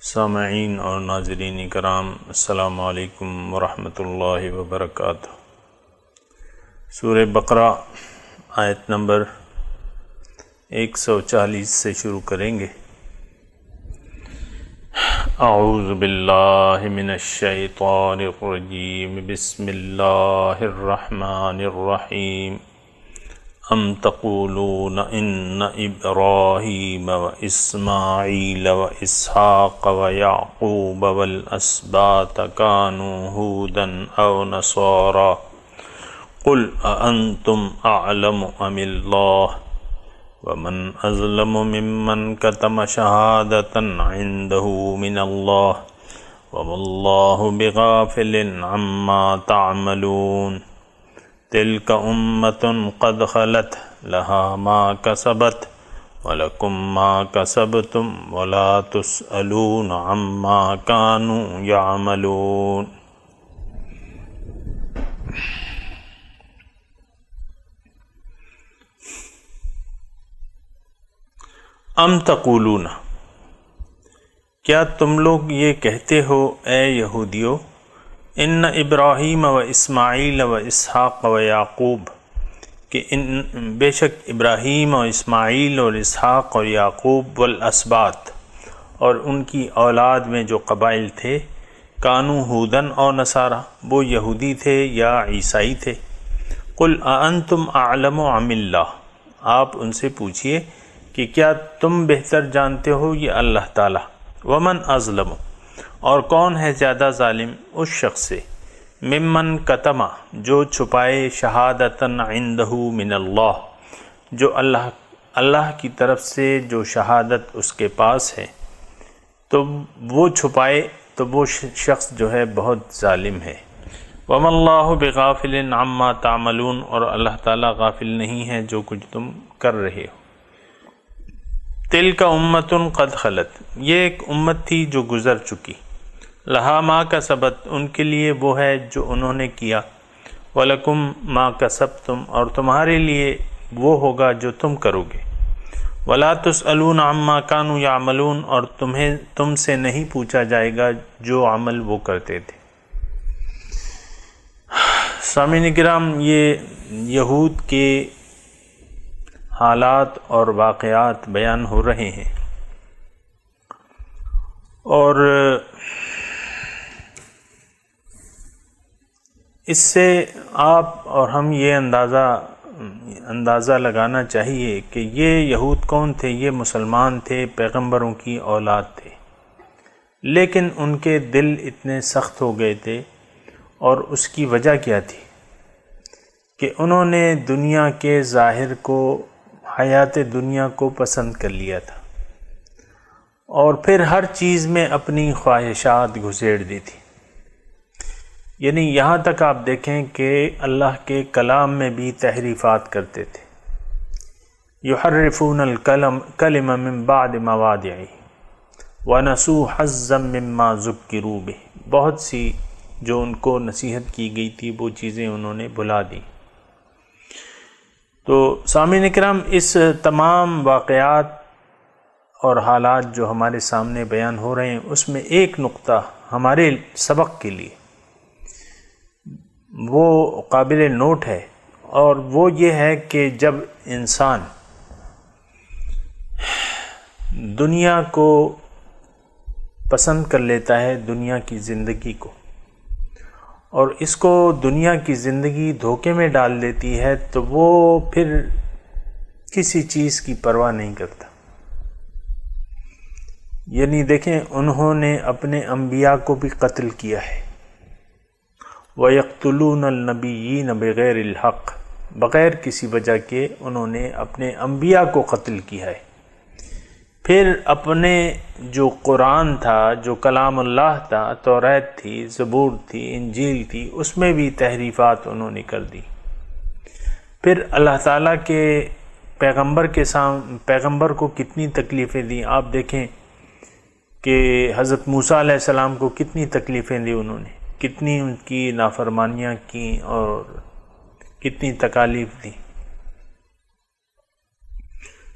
سامعین اور ناظرین کرام، السلام علیکم ورحمۃ اللہ وبرکاتہ۔ سورہ بقرہ آیت نمبر 140 سے شروع کریں گے۔ اعوذ باللہ من الشیطان الرجیم، بسم اللہ الرحمن الرحیم۔ ام تقولون ان ابراہیم واسماعیل واسحاق ویعقوب والاسباط كانوا هودا او نصارا قل اانتم اعلم ام اللہ ومن اظلم ممن كتم شہادة عنده من اللہ وما اللہ بغافل عما تعملون۔ تلك امة قد خلت لها ما كسبت ولكم ما كسبتم ولا تسألون عما كانوا يعملون۔ ام تقولون، کیا تم لوگ یہ کہتے ہو اے یہودیو، ان ابراہیم و اسماعیل و اسحاق و یعقوب، کہ بے شک ابراہیم اور اسماعیل اور اسحاق اور یعقوب والاسباط اور ان کی اولاد میں جو قبائل تھے، کانوا ہودن اور نصارا، وہ یہودی تھے یا عیسائی تھے۔ قل اانتم اعلم ام اللہ، آپ ان سے پوچھئے کہ کیا تم بہتر جانتے ہو یا اللہ تعالیٰ۔ ومن اظلم، اور کون ہے زیادہ ظالم اس شخص سے، ممن کتما، جو چھپائے، شہادتاً عندہ من اللہ، جو اللہ کی طرف سے جو شہادت اس کے پاس ہے تو وہ چھپائے، تو وہ شخص جو ہے بہت ظالم ہے۔ وما اللہ بغافل عما تعملون، اور اللہ تعالیٰ غافل نہیں ہے جو کچھ تم کر رہے ہو۔ تلک امۃ قد خلت، یہ ایک امت تھی جو گزر چکی، لہا ما کسبت، ان کے لیے وہ ہے جو انہوں نے کیا، ولکم ما کسبتم، اور تمہارے لیے وہ ہوگا جو تم کرو گے، ولا تسألون عما كانوا يعملون، اور تم سے نہیں پوچھا جائے گا جو عمل وہ کرتے تھے۔ سامعین کرام، یہ یہود کے حالات اور واقعات بیان ہو رہے ہیں، اور اس سے آپ اور ہم یہ اندازہ لگانا چاہیے کہ یہ یہود کون تھے۔ یہ مسلمان تھے، پیغمبروں کی اولاد تھے، لیکن ان کے دل اتنے سخت ہو گئے تھے، اور اس کی وجہ کیا تھی کہ انہوں نے دنیا کے ظاہر کو، حیات دنیا کو پسند کر لیا تھا، اور پھر ہر چیز میں اپنی خواہشات گھسیڑ دی تھی۔ یعنی یہاں تک آپ دیکھیں کہ اللہ کے کلام میں بھی تحریفات کرتے تھے۔ یحرفون الکلم من بعد مواضعہ ونسوا حظا مما ذکروا بہ، بہت سی جو ان کو نصیحت کی گئی تھی وہ چیزیں انہوں نے بھلا دی۔ تو سامعین کرام، اس تمام واقعات اور حالات جو ہمارے سامنے بیان ہو رہے ہیں، اس میں ایک نقطہ ہمارے سبق کے لیے وہ قابل نوٹ ہے، اور وہ یہ ہے کہ جب انسان دنیا کو پسند کر لیتا ہے، دنیا کی زندگی کو، اور اس کو دنیا کی زندگی دھوکے میں ڈال دیتی ہے، تو وہ پھر کسی چیز کی پرواہ نہیں کرتا۔ یعنی دیکھیں، انہوں نے اپنے انبیاء کو بھی قتل کیا ہے۔ وَيَقْتُلُونَ النَّبِيِّينَ بِغَيْرِ الْحَقِّ، بغیر کسی وجہ کے انہوں نے اپنے انبیاء کو قتل کیا ہے۔ پھر اپنے جو قرآن تھا، جو کلام اللہ تھا، توریت تھی، زبور تھی، انجیل تھی، اس میں بھی تحریفات انہوں نے کر دی۔ پھر اللہ تعالیٰ کے پیغمبر کو کتنی تکلیفیں دیں۔ آپ دیکھیں کہ حضرت موسیٰ علیہ السلام کو کتنی تکلیفیں دی انہوں نے، کتنی ان کی نافرمانیاں کی اور کتنی تکالیف دی۔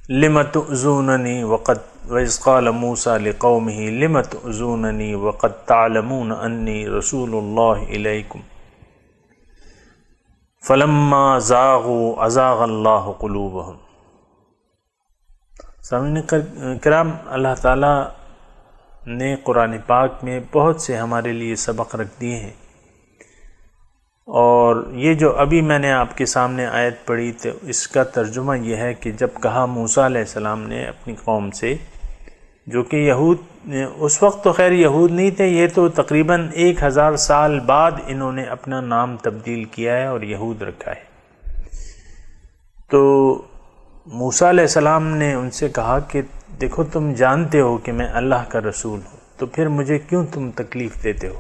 لم تؤذوننی وقد وَإِذْ قَالَ مُوسَىٰ لِقَوْمِهِ لِمَ تُؤْذُونَنِي وَقَدْ تَعْلَمُونَ أَنِّي رَسُولُ اللَّهِ إِلَيْكُمْ فَلَمَّا زَاغُوا أَزَاغَ اللَّهُ قُلُوبَهُمْ۔ سامعین کرام، اللہ تعالیٰ نے قرآن پاک میں بہت سے ہمارے لیے سبق رکھ دیے ہیں، اور یہ جو ابھی میں نے آپ کے سامنے آیت پڑھی تو اس کا ترجمہ یہ ہے کہ جب کہا موسیٰ علیہ السلام نے اپنی قوم سے، جو کہ یہود اس وقت تو خیر یہود نہیں تھے، یہ تو تقریباً 1000 سال بعد انہوں نے اپنا نام تبدیل کیا ہے اور یہود رکھا ہے، تو موسیٰ علیہ السلام نے ان سے کہا کہ دیکھو تم جانتے ہو کہ میں اللہ کا رسول ہوں، تو پھر مجھے کیوں تم تکلیف دیتے ہو؟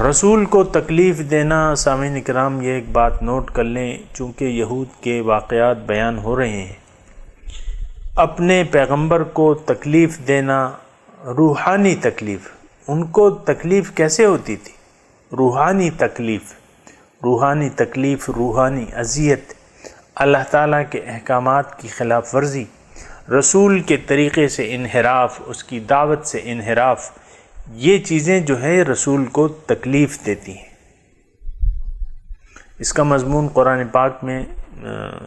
رسول کو تکلیف دینا، سامعین کرام یہ ایک بات نوٹ کر لیں، چونکہ یہود کے واقعات بیان ہو رہے ہیں، اپنے پیغمبر کو تکلیف دینا، روحانی تکلیف، ان کو تکلیف کیسے ہوتی تھی؟ روحانی تکلیف، روحانی اذیت، اللہ تعالیٰ کے احکامات کی خلاف ورزی، رسول کے طریقے سے انحراف، اس کی دعوت سے انحراف، یہ چیزیں جو ہے رسول کو تکلیف دیتی ہیں۔ اس کا مضمون قرآن پاک میں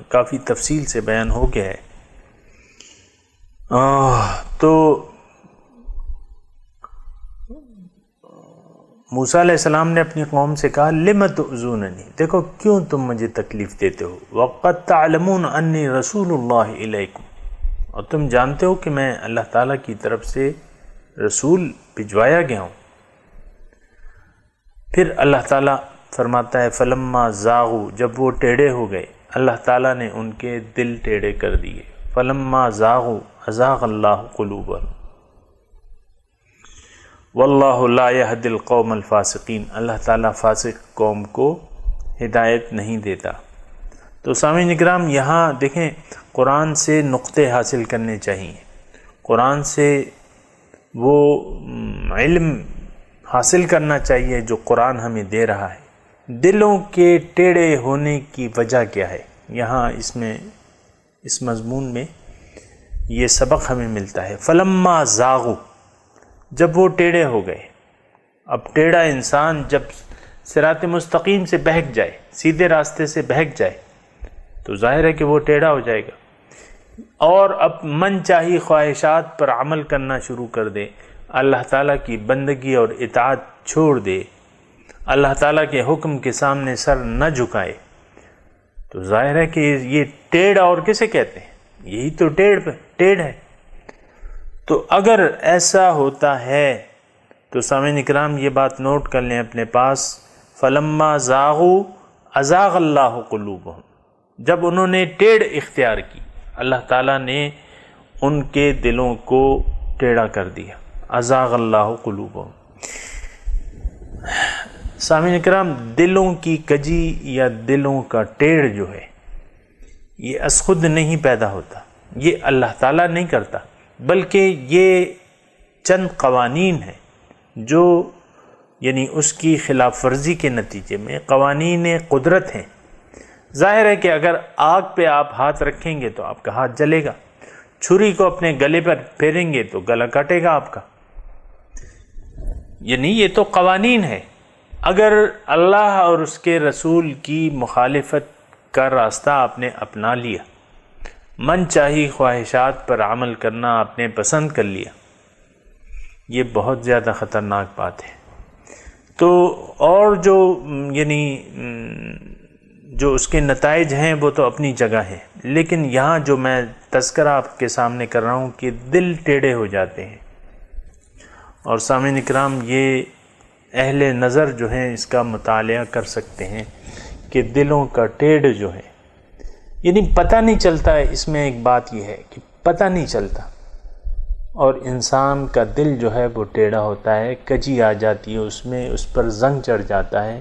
کافی تفصیل سے بیان ہو گیا ہے۔ تو موسیٰ علیہ السلام نے اپنی قوم سے کہا لم تؤذوننی، دیکھو کیوں تم مجھے تکلیف دیتے ہو، وقد تعلمون انی رسول اللہ الیکم، اور تم جانتے ہو کہ میں اللہ تعالیٰ کی طرف سے رسول بھجوایا گیا ہوں۔ پھر اللہ تعالیٰ فرماتا ہے فلما زاغوا، جب وہ ٹیڑے ہو گئے، اللہ تعالیٰ نے ان کے دل ٹیڑے کر دیے، فلما زاغوا ازاغ اللہ قلوبہم واللہ لا یہدی القوم الفاسقین، اللہ تعالیٰ فاسق قوم کو ہدایت نہیں دیتا۔ تو سامعین کرام یہاں دیکھیں، قرآن سے نقطے حاصل کرنے چاہیے، قرآن سے وہ علم حاصل کرنا چاہیے جو قرآن ہمیں دے رہا ہے۔ دلوں کے ٹیڑے ہونے کی وجہ کیا ہے؟ یہاں اس مضمون میں یہ سبق ہمیں ملتا ہے، فلما زاغوا، جب وہ ٹیڑے ہو گئے۔ اب ٹیڑھا انسان جب صراط مستقیم سے بہک جائے، سیدھے راستے سے بہک جائے، تو ظاہر ہے کہ وہ ٹیڑھا ہو جائے گا، اور اب من چاہی خواہشات پر عمل کرنا شروع کر دے، اللہ تعالیٰ کی بندگی اور اطاعت چھوڑ دے، اللہ تعالیٰ کے حکم کے سامنے سر نہ جھکائے، تو ظاہر ہے کہ یہ ٹیڑھ اور کسے کہتے ہیں؟ یہی تو ٹیڑھ ہے۔ تو اگر ایسا ہوتا ہے تو سامعین اکرام یہ بات نوٹ کر لیں اپنے پاس، فلما زاغوا ازاغ اللہ قلوبہم، جب انہوں نے ٹیڑھ اختیار کی، اللہ تعالیٰ نے ان کے دلوں کو ٹیڑھا کر دیا، ازاغ اللہ قلوبہم۔ سامعین اکرام، دلوں کی کجی یا دلوں کا ٹیڑھ جو ہے یہ از خود نہیں پیدا ہوتا، یہ اللہ تعالیٰ نہیں کرتا، بلکہ یہ چند قوانین ہیں جو یعنی اس کی خلاف ورزی کے نتیجے میں قوانین قدرت ہیں۔ ظاہر ہے کہ اگر آگ پہ آپ ہاتھ رکھیں گے تو آپ کا ہاتھ جلے گا، چھری کو اپنے گلے پر پھیریں گے تو گلا کاٹے گا آپ کا، یعنی یہ تو قوانین ہے۔ اگر اللہ اور اس کے رسول کی مخالفت کا راستہ آپ نے اپنا لیا، من چاہی خواہشات پر عمل کرنا آپ نے پسند کر لیا، یہ بہت زیادہ خطرناک بات ہے۔ تو اور جو یعنی جو اس کے نتائج ہیں وہ تو اپنی جگہ ہیں، لیکن یہاں جو میں تذکرہ آپ کے سامنے کر رہا ہوں کہ دل ٹیڑھے ہو جاتے ہیں، اور سامعین اکرام یہ اہل نظر جو ہیں اس کا مطالعہ کر سکتے ہیں کہ دلوں کا ٹیڑھ جو ہے یعنی پتہ نہیں چلتا ہے، اس میں ایک بات یہ ہے کہ پتہ نہیں چلتا، اور انسان کا دل جو ہے وہ ٹیڑھا ہوتا ہے، کجی آ جاتی ہے اس میں، اس پر زنگ چڑھ جاتا ہے،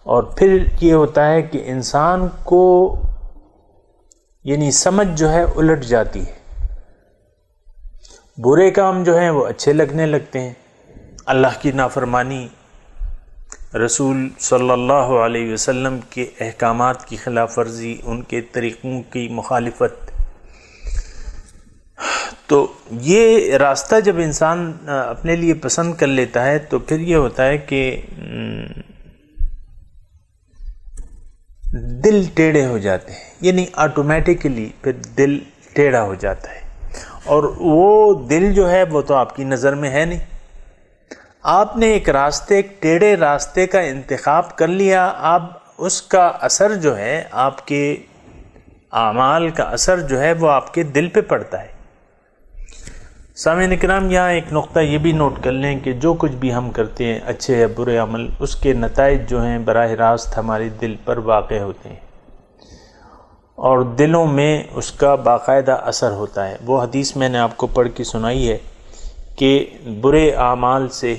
اور پھر یہ ہوتا ہے کہ انسان کو یعنی سمجھ جو ہے الٹ جاتی ہے، برے کام جو ہیں وہ اچھے لگنے لگتے ہیں، اللہ کی نافرمانی، رسول صلی اللہ علیہ وسلم کے احکامات کی خلاف ورزی، ان کے طریقوں کی مخالفت۔ تو یہ راستہ جب انسان اپنے لیے پسند کر لیتا ہے تو پھر یہ ہوتا ہے کہ دل ٹیڑھے ہو جاتے ہیں، یعنی آٹومیٹکلی پھر دل ٹیڑھا ہو جاتا ہے، اور وہ دل جو ہے وہ تو آپ کی نظر میں ہے نہیں۔ آپ نے ایک ٹیڑھے راستے کا انتخاب کر لیا، اب اس کا اثر جو ہے، آپ کے اعمال کا اثر جو ہے وہ آپ کے دل پہ پڑتا ہے۔ سامعین اکرام، یہاں ایک نقطہ یہ بھی نوٹ کر لیں کہ جو کچھ بھی ہم کرتے ہیں، اچھے یا برے عمل، اس کے نتائج جو ہیں براہ راست ہمارے دل پر واقع ہوتے ہیں، اور دلوں میں اس کا باقاعدہ اثر ہوتا ہے۔ وہ حدیث میں نے آپ کو پڑھ کے سنائی ہے کہ برے اعمال سے،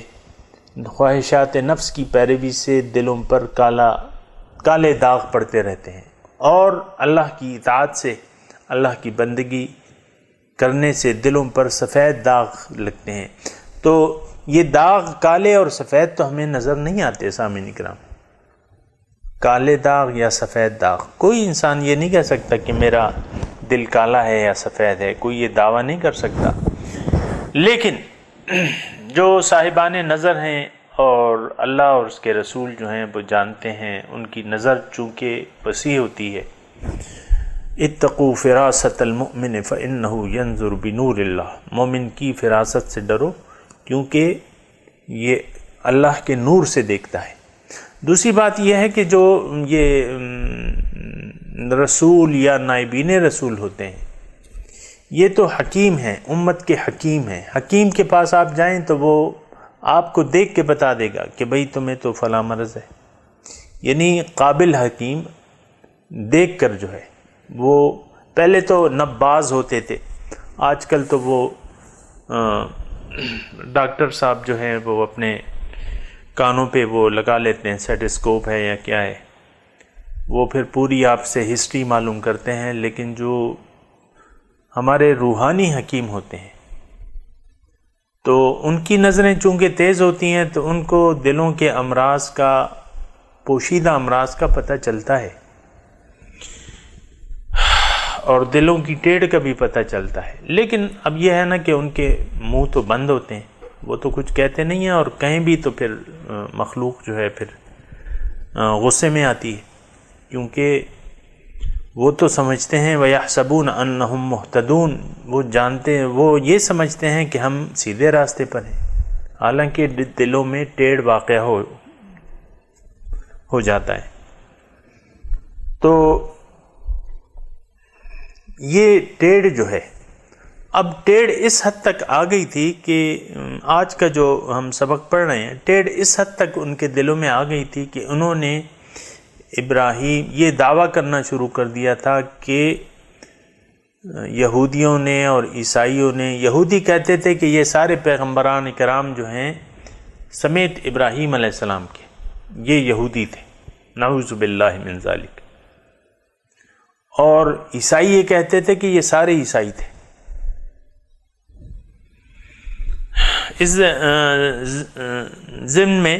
خواہشات نفس کی پیروی سے دلوں پر کالے داغ پڑتے رہتے ہیں، اور اللہ کی اطاعت سے، اللہ کی بندگی کرنے سے دلوں پر سفید داغ لگتے ہیں۔ تو یہ داغ کالے اور سفید تو ہمیں نظر نہیں آتے سامعین کرام، کالے داغ یا سفید داغ، کوئی انسان یہ نہیں کہہ سکتا کہ میرا دل کالا ہے یا سفید ہے، کوئی یہ دعویٰ نہیں کر سکتا۔ لیکن جو صاحبان نظر ہیں اور اللہ اور اس کے رسول جو ہیں وہ جانتے ہیں، ان کی نظر چونکہ وسیع ہوتی ہے۔ اتقوا فراست المؤمن فإنه ينظر بنور اللہ، مومن کی فراست سے ڈرو کیونکہ یہ اللہ کے نور سے دیکھتا ہے۔ دوسری بات یہ ہے کہ جو یہ رسول یا نائبین رسول ہوتے ہیں، یہ تو حکیم ہیں، امت کے حکیم ہیں۔ حکیم کے پاس آپ جائیں تو وہ آپ کو دیکھ کے بتا دے گا کہ بھئی تمہیں تو فلاں مرض ہے، یعنی قابل حکیم دیکھ کر جو ہے، وہ پہلے تو نباز ہوتے تھے، آج کل تو وہ ڈاکٹر صاحب جو ہیں وہ اپنے کانوں پہ وہ لگا لیتے ہیں، سیٹسکوپ ہے یا کیا ہے، وہ پھر پوری آپ سے ہسٹری معلوم کرتے ہیں۔ لیکن جو ہمارے روحانی حکیم ہوتے ہیں تو ان کی نظریں چونکہ تیز ہوتی ہیں تو ان کو دلوں کے امراض کا، پوشیدہ امراض کا پتہ چلتا ہے، اور دلوں کی ٹیڑھ کا بھی پتہ چلتا ہے۔ لیکن اب یہ ہے نا کہ ان کے منہ تو بند ہوتے ہیں، وہ تو کچھ کہتے نہیں ہیں، اور کہیں بھی تو پھر مخلوق جو ہے پھر غصے میں آتی ہے، کیونکہ وہ تو سمجھتے ہیں وَيَحْسَبُونَ أَنَّهُمْ مُهْتَدُونَ، وہ جانتے ہیں، وہ یہ سمجھتے ہیں کہ ہم سیدھے راستے پر ہیں، حالانکہ دلوں میں ٹیڑھ واقع ہو جاتا ہے۔ تو یہ ٹیڑھ جو ہے، اب ٹیڑھ اس حد تک آ گئی تھی کہ آج کا جو ہم سبق پڑھ رہے ہیں، ٹیڑھ اس حد تک ان کے دلوں میں آ گئی تھی کہ انہوں نے ابراہیم یہ دعویٰ کرنا شروع کر دیا تھا کہ یہودیوں نے اور عیسائیوں نے، یہودی کہتے تھے کہ یہ سارے پیغمبران کرام جو ہیں سمیت ابراہیم علیہ السلام کے، یہ یہودی تھے، نعوذ باللہ من ذالک، اور عیسائی یہ کہتے تھے کہ یہ سارے عیسائی تھے۔ اس ضمن میں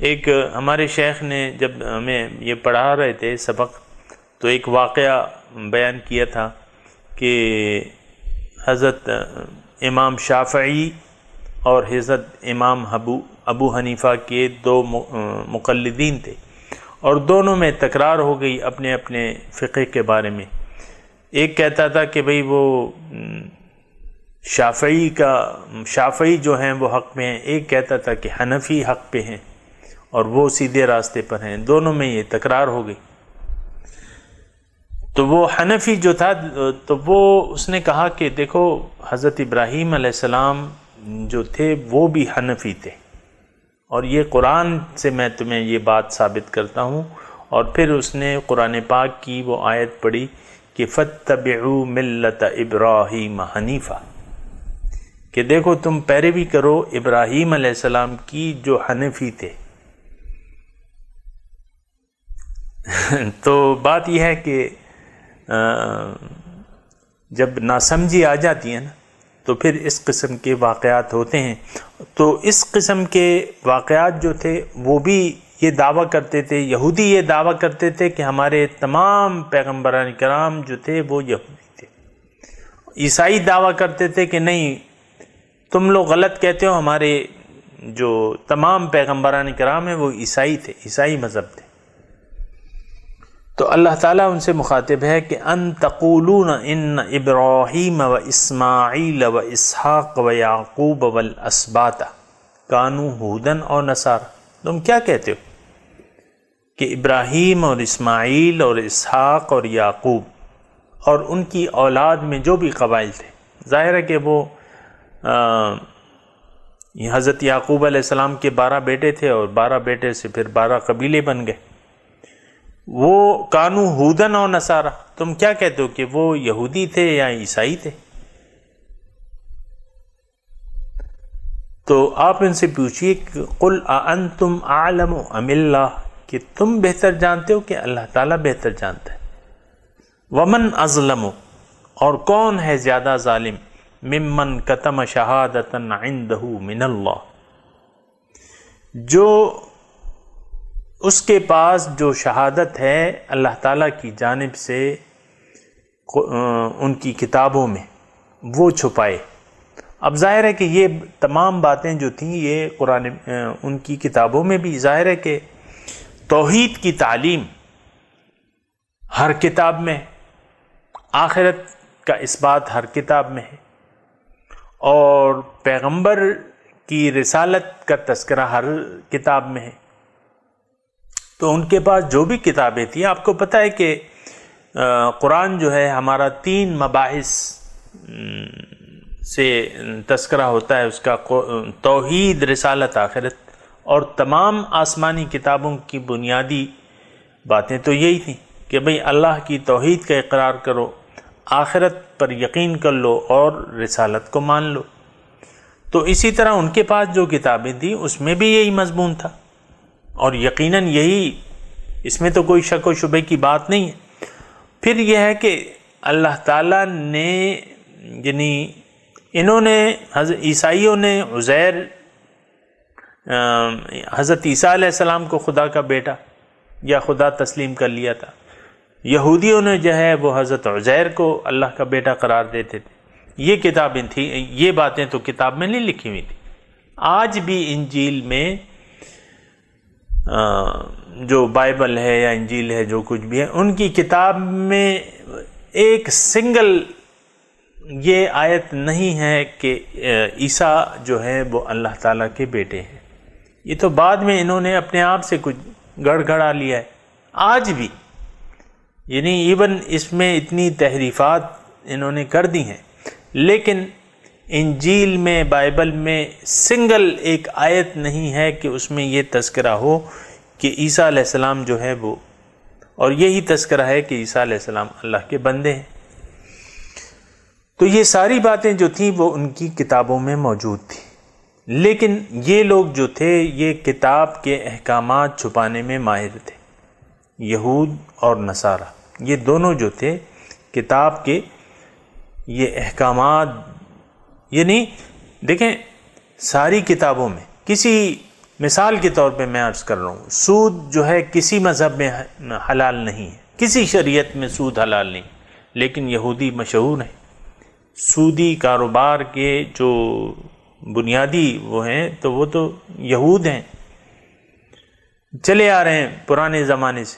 ایک ہمارے شیخ نے جب ہمیں یہ پڑھا رہے تھے سبق، تو ایک واقعہ بیان کیا تھا کہ حضرت امام شافعی اور حضرت امام ابو حنیفہ کے دو مقلدین تھے، اور دونوں میں تکرار ہو گئی اپنے اپنے فقہ کے بارے میں۔ ایک کہتا تھا کہ بھئی وہ شافعی جو ہیں وہ حق پہ ہیں، ایک کہتا تھا کہ حنفی حق پہ ہیں اور وہ سیدھے راستے پر ہیں، دونوں میں یہ تکرار ہو گئی۔ تو وہ حنفی جو تھا تو وہ اس نے کہا کہ دیکھو حضرت ابراہیم علیہ السلام جو تھے وہ بھی حنفی تھے، اور یہ قرآن سے میں تمہیں یہ بات ثابت کرتا ہوں۔ اور پھر اس نے قرآن پاک کی وہ آیت پڑھی کہ فَاتَّبِعُوا مِلَّةَ إِبْرَاهِيمَ حَنِيفًا، کہ دیکھو تم پیروی کرو ابراہیم علیہ السلام کی جو حنفی تھے۔ تو بات یہ ہے کہ جب ناسمجھی آ جاتی ہے نا تو پھر اس قسم کے واقعات ہوتے ہیں۔ تو اس قسم کے واقعات جو تھے وہ بھی یہ دعویٰ کرتے تھے، یہودی یہ دعویٰ کرتے تھے کہ ہمارے تمام پیغمبران کرام جو تھے وہ یہودی تھے۔ عیسائی دعویٰ کرتے تھے کہ نہیں، تم لوگ غلط کہتے ہو، ہمارے جو تمام پیغمبران کرام ہیں وہ عیسائی تھے، عیسائی مذہب تھے۔ تو اللہ تعالیٰ ان سے مخاطب ہے کہ ان تقولون ان ابراہیم و اسماعیل و اسحاق و یعقوب والاسباط کانوا ھودا اور نصارا، تم کیا کہتے ہو کہ ابراہیم اور اسماعیل اور اسحاق اور یعقوب اور ان کی اولاد میں جو بھی قبائل تھے، ظاہر ہے کہ وہ حضرت یعقوب علیہ السلام کے 12 بیٹے تھے اور 12 بیٹے سے پھر 12 قبیلے بن گئے، وہ کانوا ھودا اور نصارا، تم کیا کہتے ہو کہ وہ یہودی تھے یا عیسائی تھے؟ تو آپ ان سے پوچھئے کہ قل اانتم اعلم ام اللہ، کہ تم بہتر جانتے ہو کہ اللہ تعالیٰ بہتر جانتا ہے۔ ومن اظلم، اور کون ہے زیادہ ظالم، ممن کتم شہادۃ عندہ من اللہ، جو اس کے پاس جو شہادت ہے اللہ تعالیٰ کی جانب سے ان کی کتابوں میں، وہ چھپائے۔ اب ظاہر ہے کہ یہ تمام باتیں جو تھیں یہ قرآن ان کی کتابوں میں بھی ظاہر ہے کہ توحید کی تعلیم ہر کتاب میں ہے، آخرت کا اس بات ہر کتاب میں ہے، اور پیغمبر کی رسالت کا تذکرہ ہر کتاب میں ہے۔ تو ان کے پاس جو بھی کتابیں تھیں، آپ کو پتہ ہے کہ قرآن جو ہے ہمارا 3 مباحث سے تذکرہ ہوتا ہے، اس کا توحید، رسالت، آخرت، اور تمام آسمانی کتابوں کی بنیادی باتیں تو یہی تھیں کہ بھئی اللہ کی توحید کا اقرار کرو، آخرت پر یقین کر لو اور رسالت کو مان لو۔ تو اسی طرح ان کے پاس جو کتابیں تھیں اس میں بھی یہی مضمون تھا، اور یقیناً یہی، اس میں تو کوئی شک و شبے کی بات نہیں ہے۔ پھر یہ ہے کہ اللہ تعالیٰ نے، یعنی انہوں نے عیسائیوں نے عزیر، حضرت عیسیٰ علیہ السلام کو خدا کا بیٹا یا خدا تسلیم کر لیا تھا، یہودیوں نے جو ہے وہ حضرت عزیر کو اللہ کا بیٹا قرار دیتے تھے۔ یہ کتابیں تھیں، یہ باتیں تو کتاب میں نہیں لکھی ہوئی تھی۔ آج بھی انجیل میں جو بائبل ہے یا انجیل ہے، جو کچھ بھی ہے، ان کی کتاب میں ایک سنگل یہ آیت نہیں ہے کہ عیسیٰ جو ہے وہ اللہ تعالیٰ کے بیٹے ہیں۔ یہ تو بعد میں انہوں نے اپنے آپ سے کچھ گڑ گڑا لیا ہے۔ آج بھی یعنی ایون اس میں اتنی تحریفات انہوں نے کر دی ہیں، لیکن انجیل میں، بائبل میں سنگل ایک آیت نہیں ہے کہ اس میں یہ تذکرہ ہو کہ عیسیٰ علیہ السلام جو ہے وہ، اور یہی تذکرہ ہے کہ عیسیٰ علیہ السلام اللہ کے بندے ہیں۔ تو یہ ساری باتیں جو تھیں وہ ان کی کتابوں میں موجود تھیں، لیکن یہ لوگ جو تھے یہ کتاب کے احکامات چھپانے میں ماہر تھے۔ یہود اور نصارہ یہ دونوں جو تھے کتاب کے یہ احکامات، یعنی دیکھیں ساری کتابوں میں، کسی مثال کے طور پہ میں عرض کر رہا ہوں، سود جو ہے کسی مذہب میں حلال نہیں ہے، کسی شریعت میں سود حلال نہیں، لیکن یہودی مشہور ہیں۔ سودی کاروبار کے جو بنیادی وہ ہیں تو وہ تو یہود ہیں، چلے آ رہے ہیں پرانے زمانے سے۔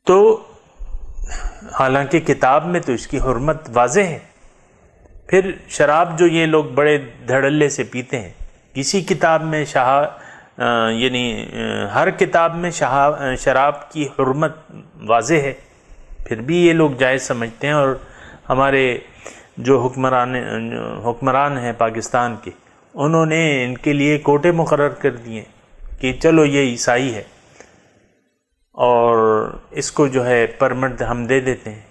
تو حالانکہ کتاب میں تو اس کی حرمت واضح ہے۔ پھر شراب جو یہ لوگ بڑے دھڑلے سے پیتے ہیں، کسی کتاب میں یعنی ہر کتاب میں شراب کی حرمت واضح ہے، پھر بھی یہ لوگ جائز سمجھتے ہیں، اور ہمارے جو حکمران ہیں پاکستان کے، انہوں نے ان کے لیے کوٹے مقرر کر دیے کہ چلو یہ عیسائی ہے اور اس کو جو ہے پرمٹ ہم دے دیتے ہیں۔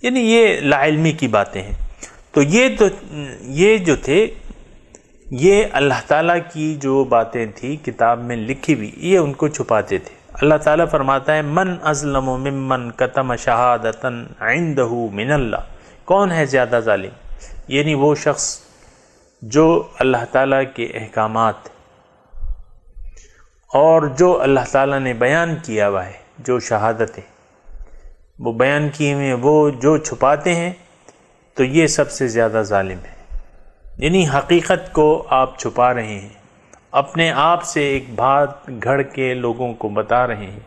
یعنی یہ لا علمی کی باتیں ہیں۔ تو یہ جو تھے یہ اللہ تعالیٰ کی جو باتیں تھیں کتاب میں لکھی ہوئی، یہ ان کو چھپاتے تھے۔ اللہ تعالیٰ فرماتا ہے من اظلم ممن کتم شہادۃ عندہ من اللہ، کون ہے زیادہ ظالم؟ یعنی وہ شخص جو اللہ تعالیٰ کے احکامات اور جو اللہ تعالیٰ نے بیان کیا ہوا ہے، جو شہادتیں وہ بیان کیے ہوئے وہ جو چھپاتے ہیں تو یہ سب سے زیادہ ظالم ہے۔ یعنی حقیقت کو آپ چھپا رہے ہیں، اپنے آپ سے ایک بات گھڑ کے لوگوں کو بتا رہے ہیں،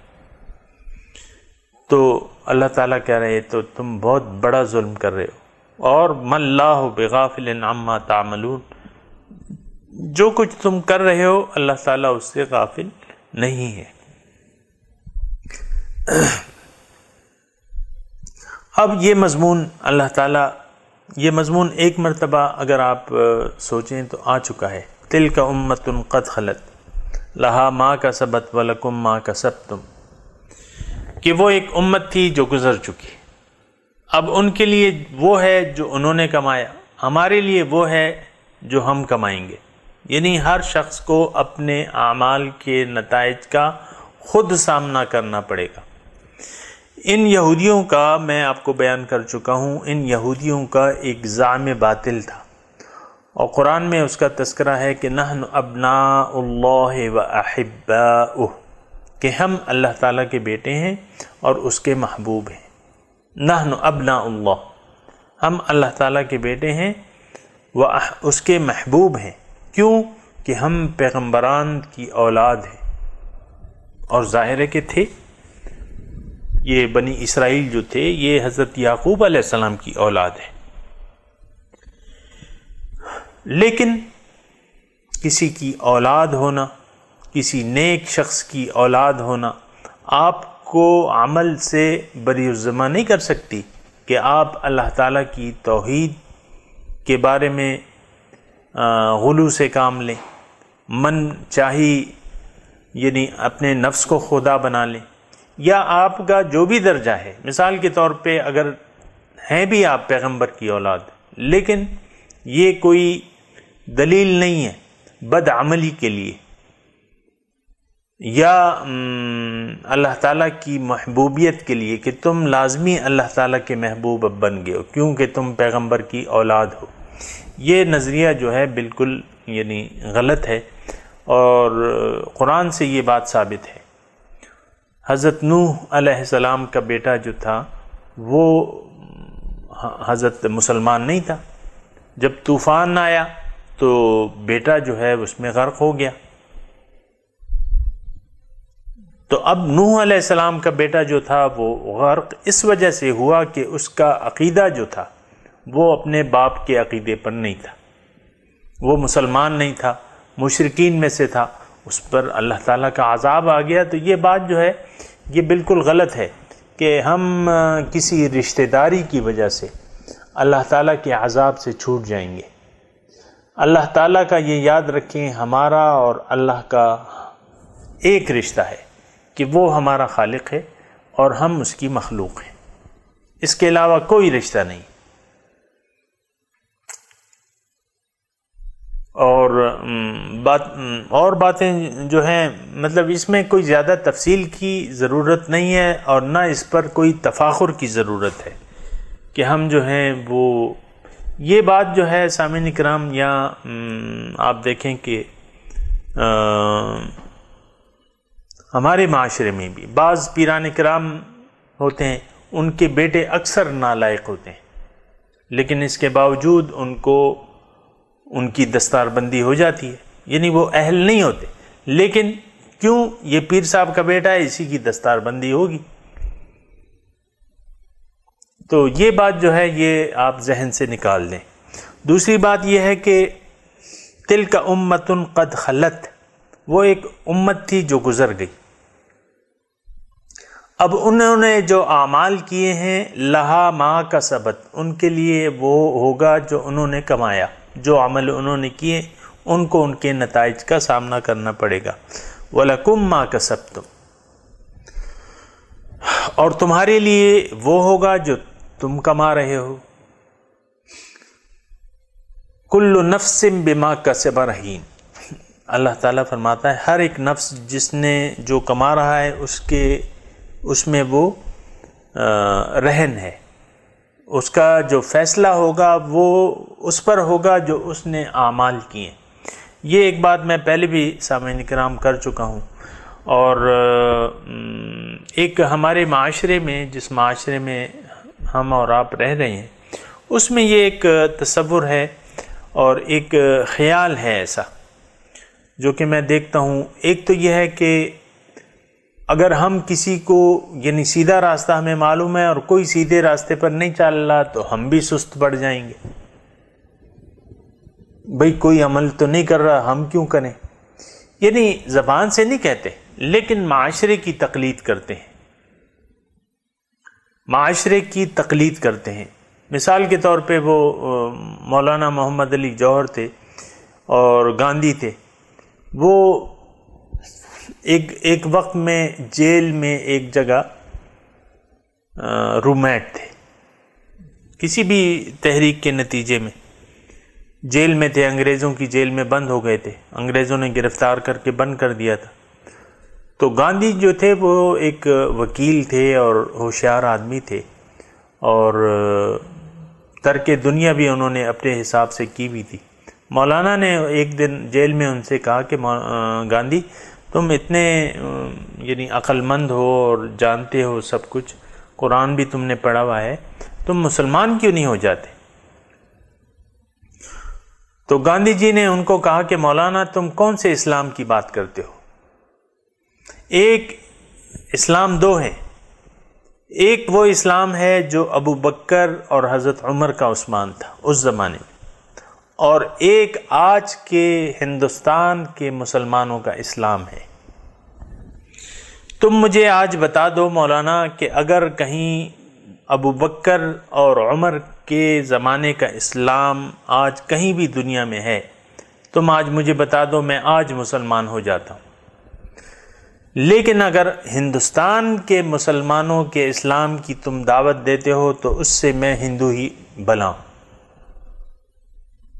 تو اللہ تعالیٰ کہہ رہے تو تم بہت بڑا ظلم کر رہے ہو۔ اور ما اللہ بغافل عما تعملون، جو کچھ تم کر رہے ہو اللہ تعالیٰ اس سے غافل نہیں ہے۔ اب یہ مضمون اللہ تعالیٰ، یہ مضمون ایک مرتبہ اگر آپ سوچیں تو آ چکا ہے، تلک امۃ قد خلت لہا ما کسبت ولکم ما کسبتم، کہ وہ ایک امت تھی جو گزر چکی، اب ان کے لیے وہ ہے جو انہوں نے کمایا، ہمارے لیے وہ ہے جو ہم کمائیں گے۔ یعنی ہر شخص کو اپنے اعمال کے نتائج کا خود سامنا کرنا پڑے گا۔ ان یہودیوں کا میں آپ کو بیان کر چکا ہوں، ان یہودیوں کا ایک زعم باطل تھا، اور قرآن میں اس کا تذکرہ ہے کہ نحن ابناء اللہ و احباؤہ، کہ ہم اللہ تعالیٰ کے بیٹے ہیں اور اس کے محبوب ہیں۔ نحن ابناء اللہ، ہم اللہ تعالیٰ کے بیٹے ہیں و اس کے محبوب ہیں۔ کیوں؟ کہ ہم پیغمبران کی اولاد ہیں، اور ظاہر ہے کہ تھے، یہ بنی اسرائیل جو تھے یہ حضرت یعقوب علیہ السلام کی اولاد ہے۔ لیکن کسی کی اولاد ہونا، کسی نیک شخص کی اولاد ہونا آپ کو عمل سے بری الذمہ نہیں کر سکتی کہ آپ اللہ تعالیٰ کی توحید کے بارے میں غلو سے کام لیں، من چاہی یعنی اپنے نفس کو خدا بنا لیں، یا آپ کا جو بھی درجہ ہے، مثال کے طور پہ اگر ہیں بھی آپ پیغمبر کی اولاد، لیکن یہ کوئی دلیل نہیں ہے بدعملی کے لیے یا اللہ تعالیٰ کی محبوبیت کے لیے کہ تم لازمی اللہ تعالیٰ کے محبوب اب بن گئے ہو کیونکہ تم پیغمبر کی اولاد ہو۔ یہ نظریہ جو ہے بالکل یعنی غلط ہے، اور قرآن سے یہ بات ثابت ہے۔ حضرت نوح علیہ السلام کا بیٹا جو تھا وہ حضرت مسلمان نہیں تھا، جب طوفان آیا تو بیٹا جو ہے اس میں غرق ہو گیا، تو اب نوح علیہ السلام کا بیٹا جو تھا وہ غرق اس وجہ سے ہوا کہ اس کا عقیدہ جو تھا وہ اپنے باپ کے عقیدے پر نہیں تھا، وہ مسلمان نہیں تھا، مشرکین میں سے تھا، اس پر اللہ تعالیٰ کا عذاب آ گیا۔ تو یہ بات جو ہے یہ بالکل غلط ہے کہ ہم کسی رشتہ داری کی وجہ سے اللہ تعالیٰ کے عذاب سے چھوٹ جائیں گے۔ اللہ تعالیٰ کا یہ یاد رکھیں، ہمارا اور اللہ کا ایک رشتہ ہے کہ وہ ہمارا خالق ہے اور ہم اس کی مخلوق ہیں، اس کے علاوہ کوئی رشتہ نہیں۔ اور باتیں جو ہیں مطلب اس میں کوئی زیادہ تفصیل کی ضرورت نہیں ہے، اور نہ اس پر کوئی تفاخر کی ضرورت ہے کہ ہم جو ہیں وہ یہ بات جو ہے سامعین کرام، یا آپ دیکھیں کہ ہمارے معاشرے میں بھی بعض پیران کرام ہوتے ہیں، ان کے بیٹے اکثر نالائق ہوتے ہیں، لیکن اس کے باوجود ان کی دستار بندی ہو جاتی ہے، یعنی وہ اہل نہیں ہوتے، لیکن کیوں یہ پیر صاحب کا بیٹا ہے اسی کی دستار بندی ہوگی۔ تو یہ بات جو ہے یہ آپ ذہن سے نکال دیں۔ دوسری بات یہ ہے کہ تلک امۃ قد خلت، وہ ایک امت تھی جو گزر گئی، اب انہوں نے جو اعمال کیے ہیں لہا ما کسبت، ان کے لیے وہ ہوگا جو انہوں نے کمایا، جو عمل انہوں نے کیے ان کو ان کے نتائج کا سامنا کرنا پڑے گا۔ وَلَكُمْ مَا كَسَبْتُمْ، اور تمہارے لیے وہ ہوگا جو تم کما رہے ہو۔ کل نفس بما کسب رہین، اللہ تعالیٰ فرماتا ہے ہر ایک نفس جس نے جو کما رہا ہے اس میں وہ رہن ہے، اس کا جو فیصلہ ہوگا وہ اس پر ہوگا جو اس نے اعمال کیے۔ یہ ایک بات میں پہلے بھی سامعین کرام کر چکا ہوں، اور ایک ہمارے معاشرے میں، جس معاشرے میں ہم اور آپ رہ رہے ہیں، اس میں یہ ایک تصور ہے اور ایک خیال ہے ایسا جو کہ میں دیکھتا ہوں۔ ایک تو یہ ہے کہ اگر ہم کسی کو، یعنی سیدھا راستہ ہمیں معلوم ہے اور کوئی سیدھے راستے پر نہیں چل رہا، تو ہم بھی سست پڑ جائیں گے، بھئی کوئی عمل تو نہیں کر رہا، ہم کیوں کریں؟ یعنی زبان سے نہیں کہتے، لیکن معاشرے کی تقلید کرتے ہیں، معاشرے کی تقلید کرتے ہیں۔ مثال کے طور پہ وہ مولانا محمد علی جوہر تھے اور گاندھی تھے، وہ ایک وقت میں جیل میں ایک جگہ رومیٹ تھے، کسی بھی تحریک کے نتیجے میں جیل میں تھے، انگریزوں کی جیل میں بند ہو گئے تھے، انگریزوں نے گرفتار کر کے بند کر دیا تھا۔ تو گاندھی جو تھے وہ ایک وکیل تھے اور ہوشیار آدمی تھے، اور ترک دنیا بھی انہوں نے اپنے حساب سے کی بھی تھی۔ مولانا نے ایک دن جیل میں ان سے کہا کہ گاندھی، تم اتنے یعنی عقل مند ہو اور جانتے ہو سب کچھ، قرآن بھی تم نے پڑھا ہوا ہے، تم مسلمان کیوں نہیں ہو جاتے؟ تو گاندھی جی نے ان کو کہا کہ مولانا تم کون سے اسلام کی بات کرتے ہو؟ ایک اسلام دو ہے، ایک وہ اسلام ہے جو ابو بکر اور حضرت عمر کا عثمان تھا اس زمانے میں، اور ایک آج کے ہندوستان کے مسلمانوں کا اسلام ہے۔ تم مجھے آج بتا دو مولانا کہ اگر کہیں ابو بکر اور عمر کے زمانے کا اسلام آج کہیں بھی دنیا میں ہے، تم آج مجھے بتا دو، میں آج مسلمان ہو جاتا ہوں۔ لیکن اگر ہندوستان کے مسلمانوں کے اسلام کی تم دعوت دیتے ہو تو اس سے میں ہندو ہی بھلا ہوں،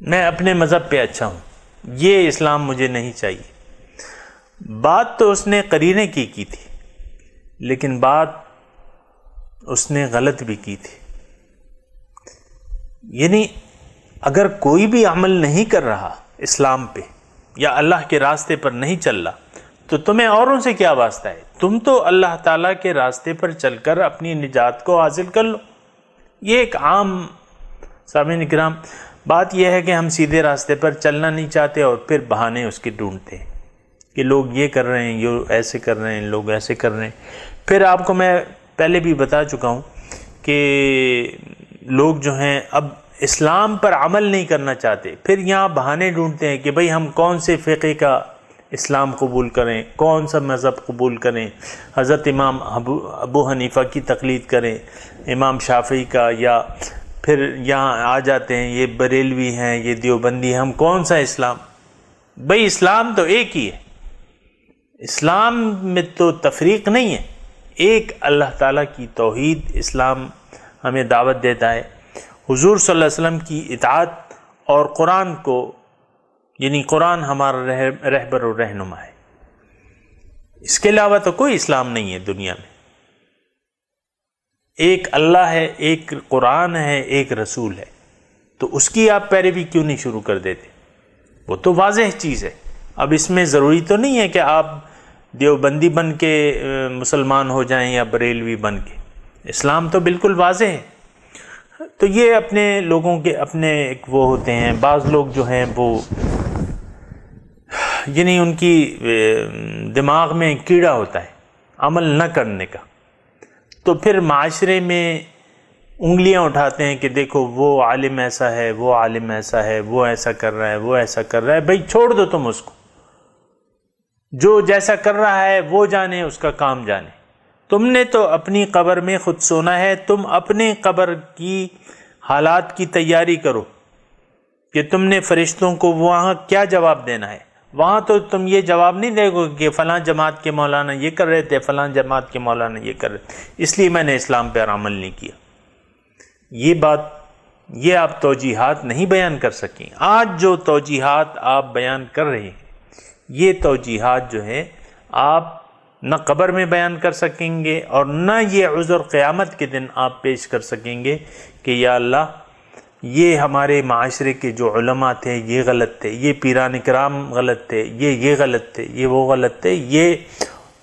میں اپنے مذہب پہ اچھا ہوں، یہ اسلام مجھے نہیں چاہیے۔ بات تو اس نے قرینے کی تھی، لیکن بات اس نے غلط بھی کی تھی۔ یعنی اگر کوئی بھی عمل نہیں کر رہا اسلام پہ یا اللہ کے راستے پر نہیں چل رہا، تو تمہیں اوروں سے کیا واسطہ ہے؟ تم تو اللہ تعالیٰ کے راستے پر چل کر اپنی نجات کو حاصل کر لو۔ یہ ایک عام سامعین کرام بات یہ ہے کہ ہم سیدھے راستے پر چلنا نہیں چاہتے اور پھر بہانے اس کے ڈھونڈتے ہیں کہ لوگ یہ کر رہے ہیں، یہ ایسے کر رہے ہیں، لوگ ایسے کر رہے ہیں۔ پھر آپ کو میں پہلے بھی بتا چکا ہوں کہ لوگ جو ہیں اب اسلام پر عمل نہیں کرنا چاہتے، پھر یہاں بہانے ڈھونڈتے ہیں کہ بھئی ہم کون سے فقہ کا اسلام قبول کریں، کون سا مذہب قبول کریں، حضرت امام ابو حنیفہ کی تقلید کریں، امام شافعی کا، یا پھر یہاں آ جاتے ہیں یہ بریلوی ہیں، یہ دیوبندی ہیں، ہم کون سا اسلام؟ بھئی اسلام تو ایک ہی ہے، اسلام میں تو تفریق نہیں ہے، ایک اللہ تعالیٰ کی توحید اسلام ہمیں دعوت دیتا ہے، حضور صلی اللہ علیہ وسلم کی اطاعت اور قرآن کو، یعنی قرآن ہمارا رہبر و رہنما ہے۔ اس کے علاوہ تو کوئی اسلام نہیں ہے دنیا میں، ایک اللہ ہے، ایک قرآن ہے، ایک رسول ہے، تو اس کی آپ پیروی کیوں نہیں شروع کر دیتے؟ وہ تو واضح چیز ہے۔ اب اس میں ضروری تو نہیں ہے کہ آپ دیوبندی بن کے مسلمان ہو جائیں یا بریلوی بن کے، اسلام تو بالکل واضح ہے۔ تو یہ اپنے لوگوں کے اپنے ایک وہ ہوتے ہیں، بعض لوگ جو ہیں وہ یعنی ان کی دماغ میں کیڑا ہوتا ہے عمل نہ کرنے کا، تو پھر معاشرے میں انگلیاں اٹھاتے ہیں کہ دیکھو وہ عالم ایسا ہے، وہ عالم ایسا ہے، وہ ایسا کر رہا ہے، وہ ایسا کر رہا ہے۔ بھائی چھوڑ دو تم اس کو، جو جیسا کر رہا ہے وہ جانے، اس کا کام جانے، تم نے تو اپنی قبر میں خود سونا ہے، تم اپنے قبر کی حالات کی تیاری کرو کہ تم نے فرشتوں کو وہاں کیا جواب دینا ہے۔ وہاں تو تم یہ جواب نہیں دے گو کہ فلاں جماعت کے مولانا یہ کر رہے تھے، فلاں جماعت کے مولانا یہ کر رہے تھے، اس لیے میں نے اسلام پر عمل نہیں کیا۔ یہ بات، یہ آپ توجیحات نہیں بیان کر سکیں۔ آج جو توجیحات آپ بیان کر رہے ہیں، یہ توجیحات جو ہے آپ نہ قبر میں بیان کر سکیں گے اور نہ یہ عذر قیامت کے دن آپ پیش کر سکیں گے کہ یا اللہ یہ ہمارے معاشرے کے جو علماء تھے یہ غلط تھے، یہ پیران کرام غلط تھے، یہ غلط تھے، یہ وہ غلط تھے، یہ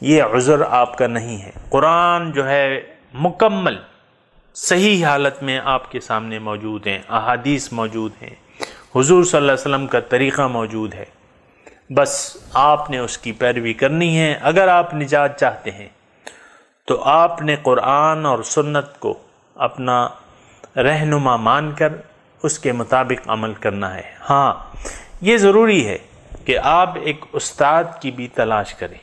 یہ عذر آپ کا نہیں ہے۔ قرآن جو ہے مکمل صحیح حالت میں آپ کے سامنے موجود ہیں، احادیث موجود ہیں، حضور صلی اللہ علیہ وسلم کا طریقہ موجود ہے، بس آپ نے اس کی پیروی کرنی ہے۔ اگر آپ نجات چاہتے ہیں تو آپ نے قرآن اور سنت کو اپنا رہنما مان کر اس کے مطابق عمل کرنا ہے۔ ہاں، یہ ضروری ہے کہ آپ ایک استاد کی بھی تلاش کریں،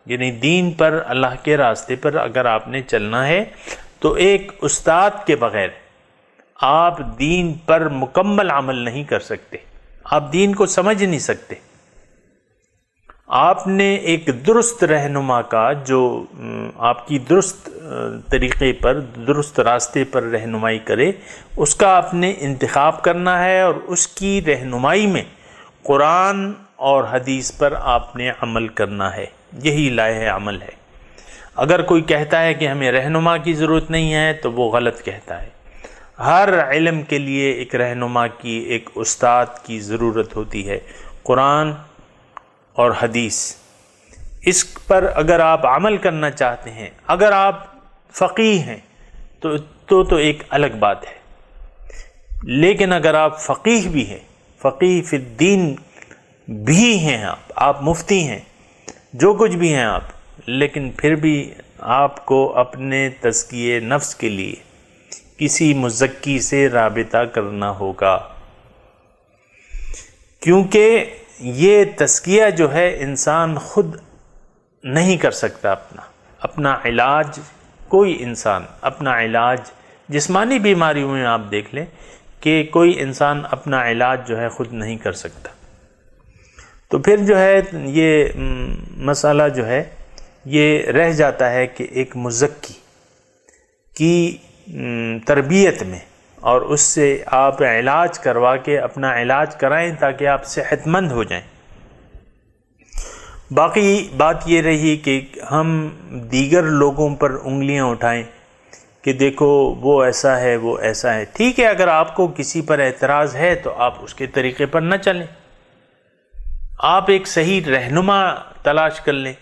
یعنی دین پر، اللہ کے راستے پر اگر آپ نے چلنا ہے تو ایک استاد کے بغیر آپ دین پر مکمل عمل نہیں کر سکتے، آپ دین کو سمجھ نہیں سکتے۔ آپ نے ایک درست رہنما کا جو آپ کی درست طریقے پر، درست راستے پر رہنمائی کرے، اس کا آپ نے انتخاب کرنا ہے، اور اس کی رہنمائی میں قرآن اور حدیث پر آپ نے عمل کرنا ہے۔ یہی لائحہ عمل ہے۔ اگر کوئی کہتا ہے کہ ہمیں رہنما کی ضرورت نہیں ہے تو وہ غلط کہتا ہے۔ ہر علم کے لیے ایک رہنما کی، ایک استاد کی ضرورت ہوتی ہے۔ قرآن اور حدیث، اس پر اگر آپ عمل کرنا چاہتے ہیں، اگر آپ فقیہ ہیں تو ایک الگ بات ہے، لیکن اگر آپ فقیہ بھی ہیں، فقیہ فی الدین بھی ہیں، آپ مفتی ہیں، جو کچھ بھی ہیں آپ، لیکن پھر بھی آپ کو اپنے تزکیے نفس کے لیے کسی مزکی سے رابطہ کرنا ہوگا، کیونکہ یہ تزکیہ جو ہے انسان خود نہیں کر سکتا۔ اپنا علاج، کوئی انسان اپنا علاج، جسمانی بیماریوں میں آپ دیکھ لیں کہ کوئی انسان اپنا علاج جو ہے خود نہیں کر سکتا، تو پھر جو ہے یہ مسئلہ جو ہے یہ رہ جاتا ہے کہ ایک مزکی کی تربیت میں، اور اس سے آپ علاج کروا کے اپنا علاج کرائیں تاکہ آپ صحت مند ہو جائیں۔ باقی بات یہ رہی کہ ہم دیگر لوگوں پر انگلیاں اٹھائیں کہ دیکھو وہ ایسا ہے، وہ ایسا ہے۔ ٹھیک ہے، اگر آپ کو کسی پر اعتراض ہے تو آپ اس کے طریقے پر نہ چلیں، آپ ایک صحیح رہنما تلاش کر لیں۔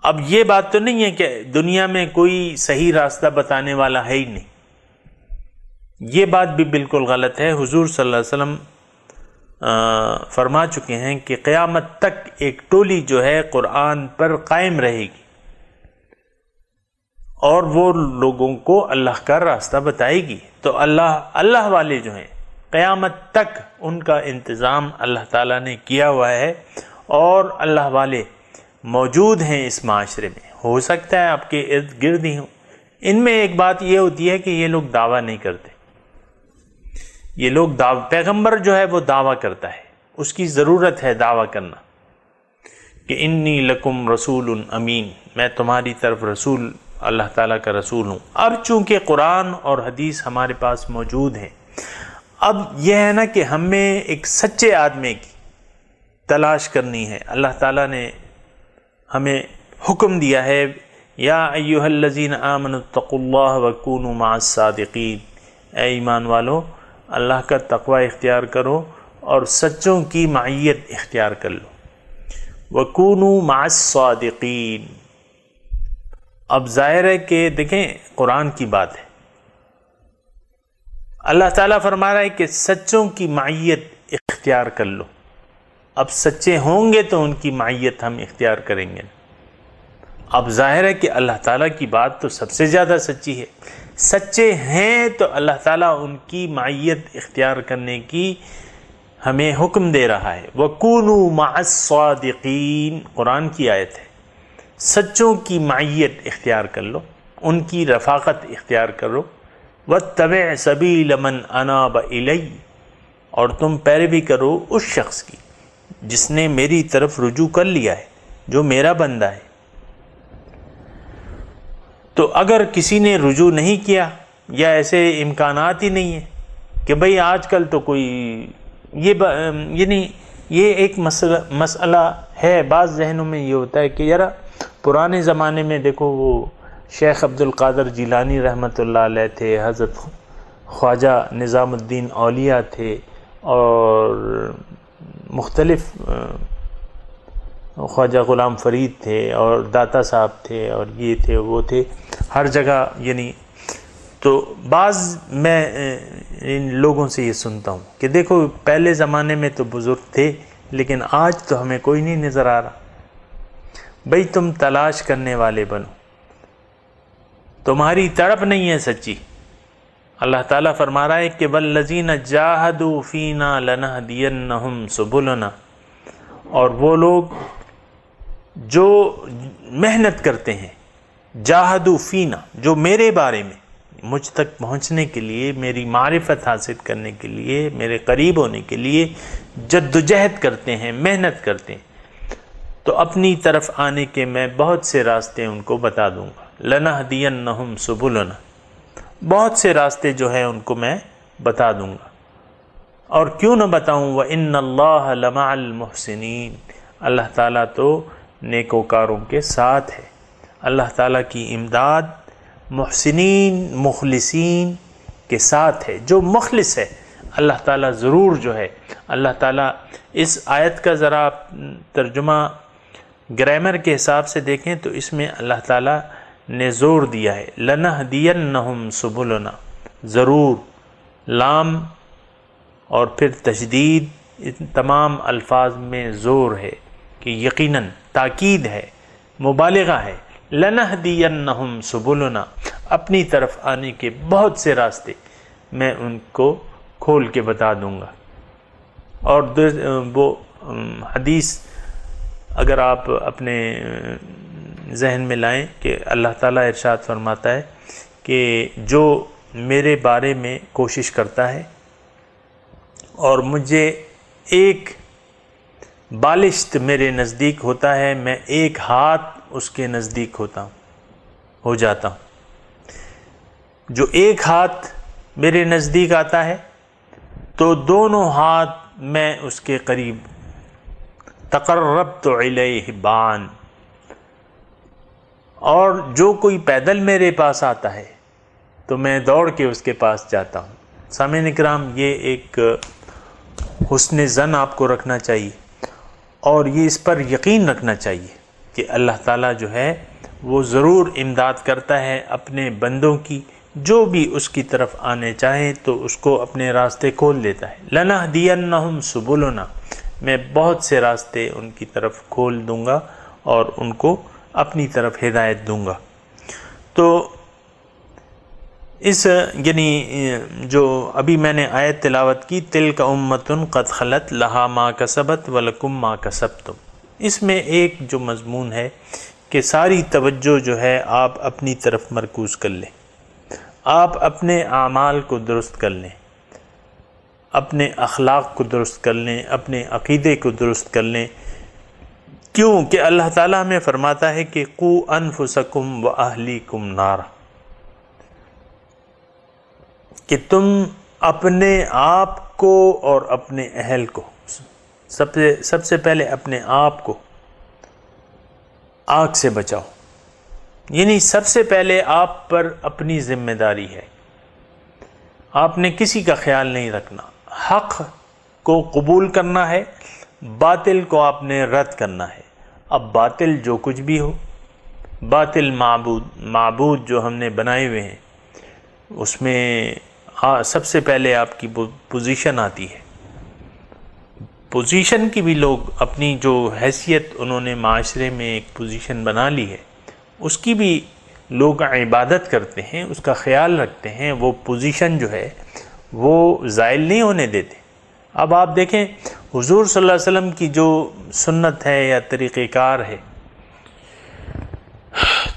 اب یہ بات تو نہیں ہے کہ دنیا میں کوئی صحیح راستہ بتانے والا ہے ہی نہیں، یہ بات بھی بالکل غلط ہے۔ حضور صلی اللہ علیہ وسلم فرما چکے ہیں کہ قیامت تک ایک ٹولی جو ہے قرآن پر قائم رہے گی، اور وہ لوگوں کو اللہ کا راستہ بتائے گی۔ تو اللہ والے جو ہیں قیامت تک ان کا انتظام اللہ تعالیٰ نے کیا ہوا ہے، اور اللہ والے موجود ہیں اس معاشرے میں۔ ہو سکتا ہے آپ کے ارد گرد ہی ہوں۔ ان میں ایک بات یہ ہوتی ہے کہ یہ لوگ دعویٰ نہیں کرتے، یہ لوگ پیغمبر جو ہے وہ دعویٰ کرتا ہے، اس کی ضرورت ہے دعویٰ کرنا کہ انی لکم رسول امین، میں تمہاری طرف رسول، اللہ تعالیٰ کا رسول ہوں۔ اب چونکہ قرآن اور حدیث ہمارے پاس موجود ہیں، اب یہ ہے نا کہ ہمیں ایک سچے آدمی کی تلاش کرنی ہے۔ اللہ تعالیٰ نے ہمیں حکم دیا ہے، یا ایھا الذین آمنوا اتقوا اللہ وکونوا مع الصادقین، اے ایمان والو اللہ کا تقوی اختیار کرو اور سچوں کی معیت اختیار کر لو۔ وکونوا مع الصادقین، اب ظاہر ہے کہ دیکھیں قرآن کی بات ہے، اللہ تعالیٰ فرما رہا ہے کہ سچوں کی معیت اختیار کر لو۔ اب سچے ہوں گے تو ان کی معیت ہم اختیار کریں گے۔ اب ظاہر ہے کہ اللہ تعالیٰ کی بات تو سب سے زیادہ سچی ہے، سچے ہیں تو اللہ تعالیٰ ان کی معیت اختیار کرنے کی ہمیں حکم دے رہا ہے۔ وَكُونُوا مَعَ الصَّادِقِينَ، قرآن کی آیت ہے، سچوں کی معیت اختیار کر لو، ان کی رفاقت اختیار کرو۔ وَاتَّبِعْ سَبِيلَ مَنْ أَنَابَ إِلَيَّ، اور تم پیروی کرو اس شخص کی جس نے میری طرف رجوع کر لیا ہے، جو میرا بندہ ہے۔ تو اگر کسی نے رجوع نہیں کیا، یا ایسے امکانات ہی نہیں ہیں کہ بھئی آج کل تو کوئی یعنی یہ ایک مسئلہ ہے، بعض ذہنوں میں یہ ہوتا ہے کہ یار پرانے زمانے میں دیکھو وہ شیخ عبد القادر جیلانی رحمۃ اللہ علیہ تھے، حضرت خواجہ نظام الدین اولیاء تھے، اور مختلف خواجہ غلام فرید تھے اور داتا صاحب تھے اور یہ تھے وہ تھے، ہر جگہ یعنی. تو بعض میں ان لوگوں سے یہ سنتا ہوں کہ دیکھو پہلے زمانے میں تو بزرگ تھے لیکن آج تو ہمیں کوئی نہیں نظر آ رہا. بھئی تم تلاش کرنے والے بنو، تمہاری تڑپ نہیں ہے سچی. اللہ تعالیٰ فرما رہا ہے کہ وَالَّذِينَ جَاهَدُوا فِينَا لَنَهْدِيَنَّهُمْ سُبُلَنَا، اور وہ لوگ جو محنت کرتے ہیں، جاہدوا فینا، جو میرے بارے میں مجھ تک پہنچنے کے لیے، میری معرفت حاصل کرنے کے لیے، میرے قریب ہونے کے لیے جدوجہد کرتے ہیں، محنت کرتے ہیں، تو اپنی طرف آنے کے میں بہت سے راستے ان کو بتا دوں گا. لَنَهْدِيَنَّهُمْ سُبُلَنَا، بہت سے راستے جو ہیں ان کو میں بتا دوں گا. اور کیوں نہ بتاؤں، وَإِنَّ اللَّهَ لَمَعَ الْمُحْسِنِينَ، اللہ تعالیٰ تو نیکوکاروں کے ساتھ ہے. اللہ تعالیٰ کی امداد محسنین مخلصین کے ساتھ ہے. جو مخلص ہے اللہ تعالیٰ ضرور جو ہے، اللہ تعالیٰ اس آیت کا ذرا ترجمہ گرامر کے حساب سے دیکھیں تو اس میں اللہ تعالیٰ نے زور دیا ہے لَنَهْدِيَنَّهُمْ سُبُلُنَا، ضرور، لام اور پھر تشدید، ان تمام الفاظ میں زور ہے کہ یقیناً، تاکید ہے، مبالغہ ہے. لَنَهْدِيَنَّهُمْ سُبُلُنَا، اپنی طرف آنے کے بہت سے راستے میں ان کو کھول کے بتا دوں گا. اور وہ حدیث اگر آپ اپنے ذہن میں لائیں کہ اللہ تعالیٰ ارشاد فرماتا ہے کہ جو میرے بارے میں کوشش کرتا ہے اور مجھے ایک بالشت میرے نزدیک ہوتا ہے، میں ایک ہاتھ اس کے نزدیک ہو جاتا ہوں. جو ایک ہاتھ میرے نزدیک آتا ہے تو دونوں ہاتھ میں اس کے قریب. تقربت الیہ بان، اور جو کوئی پیدل میرے پاس آتا ہے تو میں دوڑ کے اس کے پاس جاتا ہوں. سامعین اکرام، یہ ایک حسن ظن آپ کو رکھنا چاہیے اور یہ اس پر یقین رکھنا چاہیے کہ اللہ تعالیٰ جو ہے وہ ضرور امداد کرتا ہے اپنے بندوں کی. جو بھی اس کی طرف آنے چاہیں تو اس کو اپنے راستے کھول دیتا ہے. لَنَهْدِيَنَّهُمْ سُبُلُنَا، میں بہت سے راستے ان کی طرف کھول دوں گا اور ان کو اپنی طرف ہدایت دوں گا. تو اس یعنی جو ابھی میں نے آیت تلاوت کی، تِلْكَ أُمَّةٌ قَدْ خَلَتْ لَهَا مَا كَسَبَتْ وَلَكُمْ مَا كَسَبْتُمْ، اس میں ایک جو مضمون ہے کہ ساری توجہ جو ہے آپ اپنی طرف مرکوز کر لیں، آپ اپنے اعمال کو درست کر لیں، اپنے اخلاق کو درست کر لیں، اپنے عقیدے کو درست کر لیں. کیوں کہ اللہ تعالیٰ ہمیں فرماتا ہے کہ قُوا أَنفُسَكُمْ وَأَهْلِيكُمْ نَارًا، کہ تم اپنے آپ کو اور اپنے اہل کو، سب سے پہلے اپنے آپ کو آگ سے بچاؤ. یعنی سب سے پہلے آپ پر اپنی ذمہ داری ہے، آپ نے کسی کا خیال نہیں رکھنا، حق کو قبول کرنا ہے، باطل کو آپ نے رد کرنا ہے. اب باطل جو کچھ بھی ہو، باطل معبود جو ہم نے بنائے ہوئے ہیں، اس میں سب سے پہلے آپ کی پوزیشن آتی ہے. پوزیشن کی بھی لوگ اپنی جو حیثیت انہوں نے معاشرے میں ایک پوزیشن بنا لی ہے، اس کی بھی لوگ عبادت کرتے ہیں، اس کا خیال رکھتے ہیں. وہ پوزیشن جو ہے وہ زائل نہیں ہونے دیتے. اب آپ دیکھیں حضور صلی اللہ علیہ وسلم کی جو سنت ہے یا طریقہ کار ہے،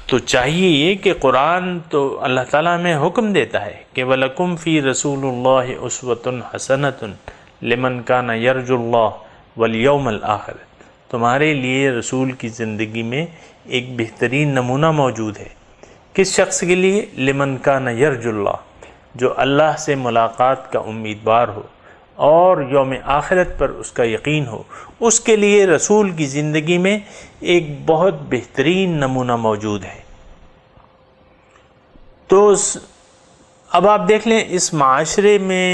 تو چاہیے یہ کہ قرآن تو اللہ تعالیٰ ہمیں حکم دیتا ہے کہ وَلَكُمْ فِي رَسُولُ اللَّهِ أُسْوَةٌ حَسَنَةٌ لِمَنْ كَانَ يَرْجُو اللَّهَ وَالْيَوْمَ الْآخِرَ، تمہارے لیے رسول کی زندگی میں ایک بہترین نمونہ موجود ہے. کس شخص کے لیے؟ لِمَنْ كَانَ يَرْجُو اللَّهَ، جو اللہ سے ملاقات کا امیدوار ہو اور یوم آخرت پر اس کا یقین ہو، اس کے لیے رسول کی زندگی میں ایک بہت بہترین نمونہ موجود ہے. تو اب آپ دیکھ لیں اس معاشرے میں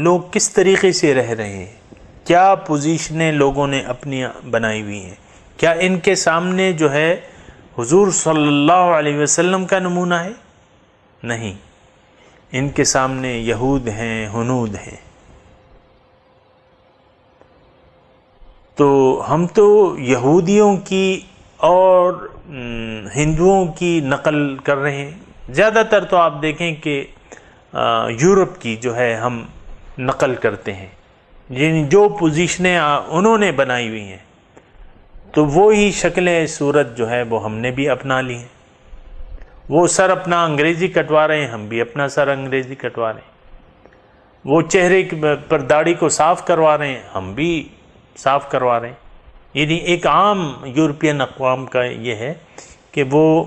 لوگ کس طریقے سے رہ رہے ہیں، کیا پوزیشنیں لوگوں نے اپنی بنائی ہوئی ہیں، کیا ان کے سامنے جو ہے حضور صلی اللہ علیہ وسلم کا نمونہ ہے؟ نہیں، ان کے سامنے یہود ہیں، ہنود ہیں۔ تو ہم تو یہودیوں کی اور ہندوؤں کی نقل کر رہے ہیں۔ زیادہ تر تو آپ دیکھیں کہ یورپ کی جو ہے ہم نقل کرتے ہیں، یعنی جو پوزیشنیں انہوں نے بنائی ہوئی ہیں تو وہی شکلیں صورت جو ہے وہ ہم نے بھی اپنا لی ہیں۔ وہ سر اپنا انگریزی کٹوا رہے ہیں، ہم بھی اپنا سر انگریزی کٹوا رہے ہیں۔ وہ چہرے پر داڑھی کو صاف کروا رہے ہیں، ہم بھی صاف کروا رہے ہیں۔ یعنی ایک عام یورپین اقوام کا یہ ہے کہ وہ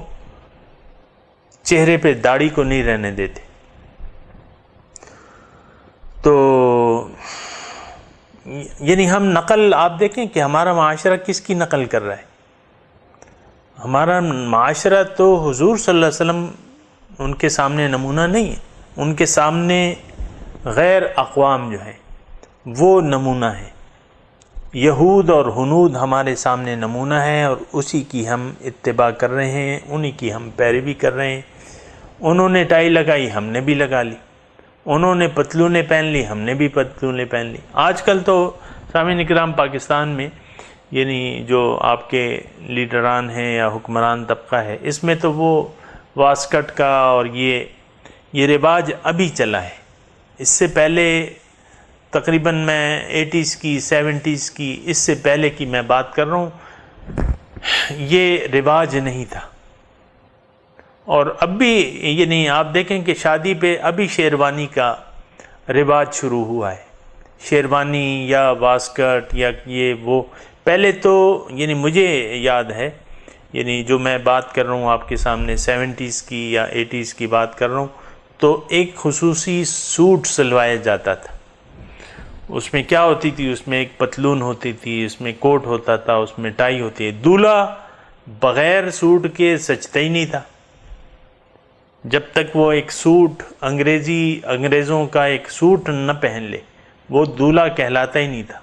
چہرے پہ داڑھی کو نہیں رہنے دیتے۔ تو یعنی ہم نقل، آپ دیکھیں کہ ہمارا معاشرہ کس کی نقل کر رہا ہے۔ ہمارا معاشرہ تو حضور صلی اللہ علیہ وسلم ان کے سامنے نمونہ نہیں ہے، ان کے سامنے غیر اقوام جو ہیں وہ نمونہ ہے۔ یہود اور ہنود ہمارے سامنے نمونہ ہے اور اسی کی ہم اتباع کر رہے ہیں، انہی کی ہم پیروی کر رہے ہیں۔ انہوں نے ٹائی لگائی، ہم نے بھی لگا لی۔ انہوں نے پتلونیں پہن لی، ہم نے بھی پتلونیں پہن لی۔ آج کل تو سامعین اکرام پاکستان میں یعنی جو آپ کے لیڈران ہیں یا حکمران طبقہ ہے، اس میں تو وہ واسکٹ کا اور یہ رواج ابھی چلا ہے۔ اس سے پہلے تقریباً میں 80s کی 70s کی، اس سے پہلے کی میں بات کر رہا ہوں، یہ رواج نہیں تھا۔ اور اب بھی یعنی آپ دیکھیں کہ شادی پہ ابھی شیروانی کا رواج شروع ہوا ہے، شیروانی یا واسکٹ یا یہ وہ۔ پہلے تو یعنی مجھے یاد ہے، یعنی جو میں بات کر رہا ہوں آپ کے سامنے 70s کی یا 80s کی بات کر رہا ہوں، تو ایک خصوصی سوٹ سلوایا جاتا تھا۔ اس میں کیا ہوتی تھی؟ اس میں ایک پتلون ہوتی تھی، اس میں کوٹ ہوتا تھا، اس میں ٹائی ہوتی ہے۔ دولہا بغیر سوٹ کے سجتا ہی نہیں تھا جب تک وہ ایک سوٹ انگریزوں کا ایک سوٹ نہ پہن لے، وہ دولہا کہلاتا ہی نہیں تھا۔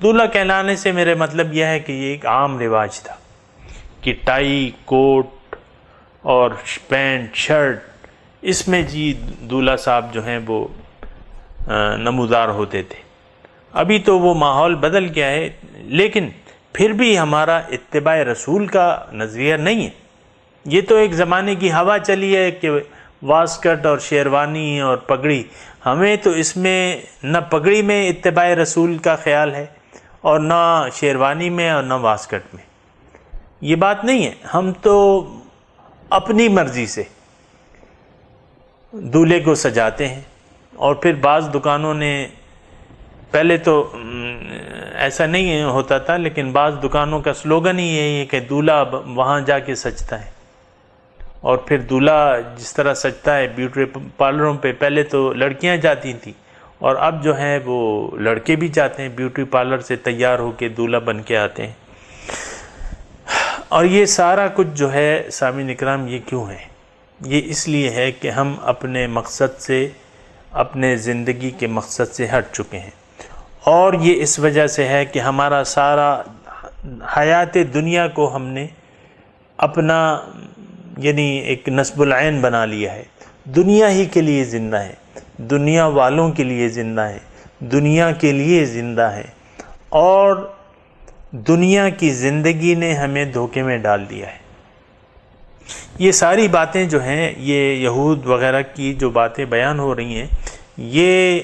دولہا کہلانے سے میرے مطلب یہ ہے کہ یہ ایک عام رواج تھا کہ ٹائی، کوٹ اور پینٹ، شرٹ، اس میں جی دولہا صاحب جو ہیں وہ نمودار ہوتے تھے۔ ابھی تو وہ ماحول بدل گیا ہے، لیکن پھر بھی ہمارا اتباع رسول کا نظریہ نہیں ہے۔ یہ تو ایک زمانے کی ہوا چلی ہے کہ واسکٹ اور شیروانی اور پگڑی، ہمیں تو اس میں نہ پگڑی میں اتباع رسول کا خیال ہے اور نہ شیروانی میں اور نہ واسکٹ میں۔ یہ بات نہیں ہے، ہم تو اپنی مرضی سے دولہے کو سجاتے ہیں۔ اور پھر بعض دکانوں نے، پہلے تو ایسا نہیں ہوتا تھا، لیکن بعض دکانوں کا سلوگن ہی یہی ہے کہ دولہا وہاں جا کے سجتا ہے۔ اور پھر دولہا جس طرح سجتا ہے بیوٹی پارلروں پہ، پہلے تو لڑکیاں جاتی تھیں اور اب جو ہے وہ لڑکے بھی جاتے ہیں بیوٹی پارلر سے تیار ہو کے دولہا بن کے آتے ہیں۔ اور یہ سارا کچھ جو ہے سامعین اکرام یہ کیوں ہے؟ یہ اس لیے ہے کہ ہم اپنے مقصد سے، اپنے زندگی کے مقصد سے ہٹ چکے ہیں۔ اور یہ اس وجہ سے ہے کہ ہمارا سارا حیات دنیا کو ہم نے اپنا یعنی ایک نصب العین بنا لیا ہے۔ دنیا ہی کے لیے زندہ ہے، دنیا والوں کے لیے زندہ ہے، دنیا کے لیے زندہ ہے، اور دنیا کی زندگی نے ہمیں دھوکے میں ڈال دیا ہے۔ یہ ساری باتیں جو ہیں، یہ یہود وغیرہ کی جو باتیں بیان ہو رہی ہیں، یہ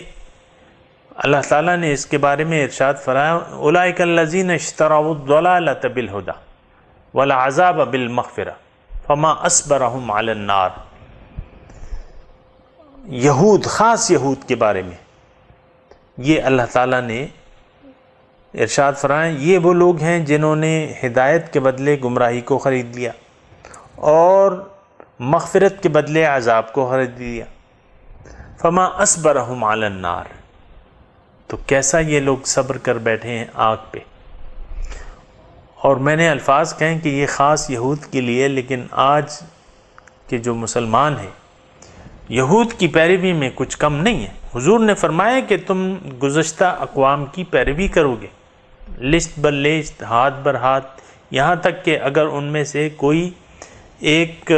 اللہ تعالیٰ نے اس کے بارے میں ارشاد فرمایا، اولئک الذین اشتروا الضلالۃ بالہدی والعذاب بالمغفرہ فما اصبرہم علی النار۔ یہود، خاص یہود کے بارے میں یہ اللہ تعالیٰ نے ارشاد فرمایا، یہ وہ لوگ ہیں جنہوں نے ہدایت کے بدلے گمراہی کو خرید لیا اور مغفرت کے بدلے عذاب کو خرید لیا۔ فما اصبرہم علی النار، تو کیسا یہ لوگ صبر کر بیٹھے ہیں آگ پہ۔ اور میں نے الفاظ کہیں کہ یہ خاص یہود کے لیے، لیکن آج کے جو مسلمان ہیں یہود کی پیروی میں کچھ کم نہیں ہے۔ حضور نے فرمایا کہ تم گزشتہ اقوام کی پیروی کرو گے، لسٹ بر لسٹ، ہاتھ بر ہاتھ، یہاں تک کہ اگر ان میں سے کوئی ایک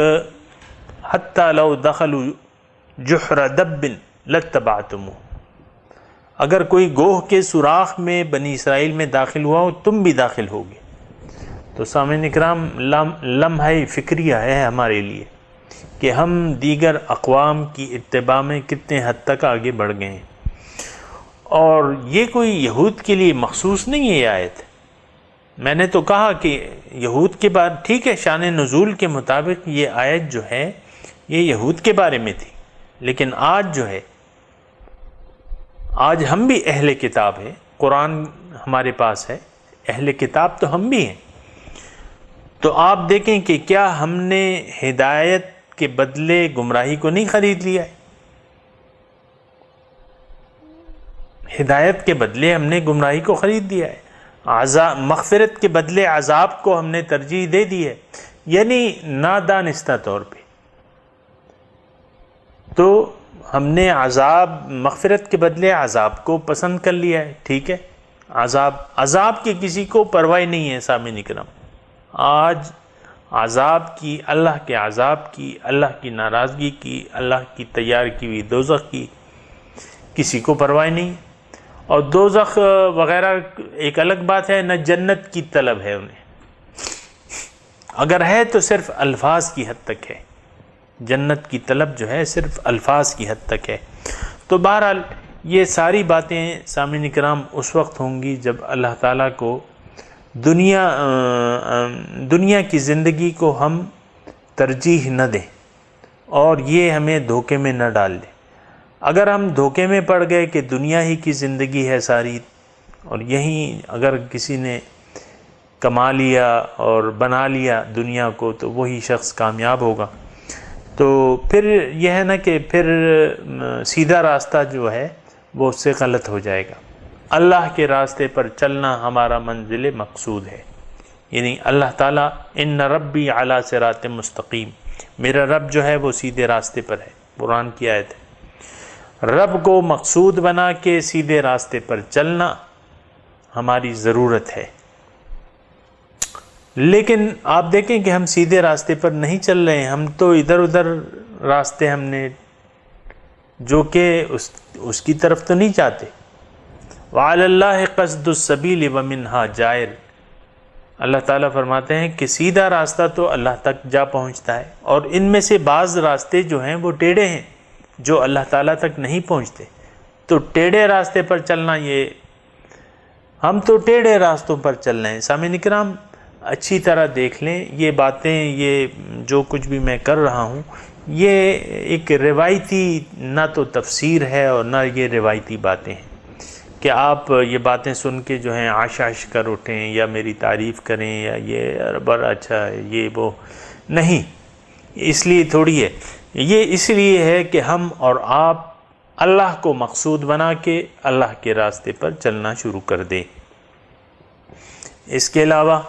حتی لو دخلوا جحر دب لاتبعتموہ، اگر کوئی گوہ کے سوراخ میں بنی اسرائیل میں داخل ہوا ہو تم بھی داخل ہوگے۔ تو سامعین اکرام، لمحہ فکریہ ہے ہمارے لیے کہ ہم دیگر اقوام کی اتباع میں کتنے حد تک آگے بڑھ گئے ہیں۔ اور یہ کوئی یہود کے لیے مخصوص نہیں ہے یہ آیت۔ میں نے تو کہا کہ یہود کے بارے، ٹھیک ہے، شان نزول کے مطابق یہ آیت جو ہے یہ یہود کے بارے میں تھی، لیکن آج جو ہے، آج ہم بھی اہل کتاب ہیں، قرآن ہمارے پاس ہے، اہل کتاب تو ہم بھی ہیں۔ تو آپ دیکھیں کہ کیا ہم نے ہدایت کے بدلے گمراہی کو نہیں خرید لیا ہے؟ ہدایت کے بدلے ہم نے گمراہی کو خرید لیا ہے، مغفرت کے بدلے عذاب کو ہم نے ترجیح دے دی ہے، یعنی نادانستہ طور پہ۔ تو ہم نے مغفرت کے بدلے عذاب کو پسند کر لیا ہے، ٹھیک ہے۔ عذاب کی کسی کو پرواہ نہیں ہے سامعین اکرام۔ آج عذاب کی، اللہ کے عذاب کی، اللہ کی ناراضگی کی، اللہ کی تیار کی ہوئی دوزخ کی کسی کو پرواہ نہیں ہے۔ اور دوزخ وغیرہ ایک الگ بات ہے، نہ جنت کی طلب ہے انہیں، اگر ہے تو صرف الفاظ کی حد تک ہے، جنت کی طلب جو ہے صرف الفاظ کی حد تک ہے۔ تو بہرحال یہ ساری باتیں سامعین کرام اس وقت ہوں گی جب اللہ تعالیٰ کو دنیا کی زندگی کو ہم ترجیح نہ دیں اور یہ ہمیں دھوکے میں نہ ڈال دیں۔ اگر ہم دھوکے میں پڑ گئے کہ دنیا ہی کی زندگی ہے ساری، اور یہیں اگر کسی نے کما لیا اور بنا لیا دنیا کو تو وہی شخص کامیاب ہوگا، تو پھر یہ ہے نا کہ پھر سیدھا راستہ جو ہے وہ اس سے غلط ہو جائے گا۔ اللہ کے راستے پر چلنا ہمارا منزل مقصود ہے، یعنی اللہ تعالیٰ ان ربی علی صراط مستقیم، میرا رب جو ہے وہ سیدھے راستے پر ہے، قرآن کی آیت ہے۔ رب کو مقصود بنا کے سیدھے راستے پر چلنا ہماری ضرورت ہے، لیکن آپ دیکھیں کہ ہم سیدھے راستے پر نہیں چل رہے ہیں، ہم تو ادھر ادھر راستے ہم نے جو کہ اس کی طرف تو نہیں چاہتے۔ وعلی اللہ قصد السبیل ومنہا جائر، اللہ تعالیٰ فرماتے ہیں کہ سیدھا راستہ تو اللہ تک جا پہنچتا ہے، اور ان میں سے بعض راستے جو ہیں وہ ٹیڑھے ہیں جو اللہ تعالیٰ تک نہیں پہنچتے۔ تو ٹیڑھے راستے پر چلنا، یہ ہم تو ٹیڑھے راستوں پر چل رہے ہیں۔ سامعین کرام اچھی طرح دیکھ لیں یہ باتیں، یہ جو کچھ بھی میں کر رہا ہوں یہ ایک روایتی نہ تو تفسیر ہے اور نہ یہ روایتی باتیں ہیں کہ آپ یہ باتیں سن کے جو ہیں عش عش کر اٹھیں یا میری تعریف کریں یا یہ بڑا اچھا ہے یہ وہ، نہیں، اس لیے تھوڑی ہے، یہ اس لیے ہے کہ ہم اور آپ اللہ کو مقصود بنا کے اللہ کے راستے پر چلنا شروع کر دیں۔ اس کے علاوہ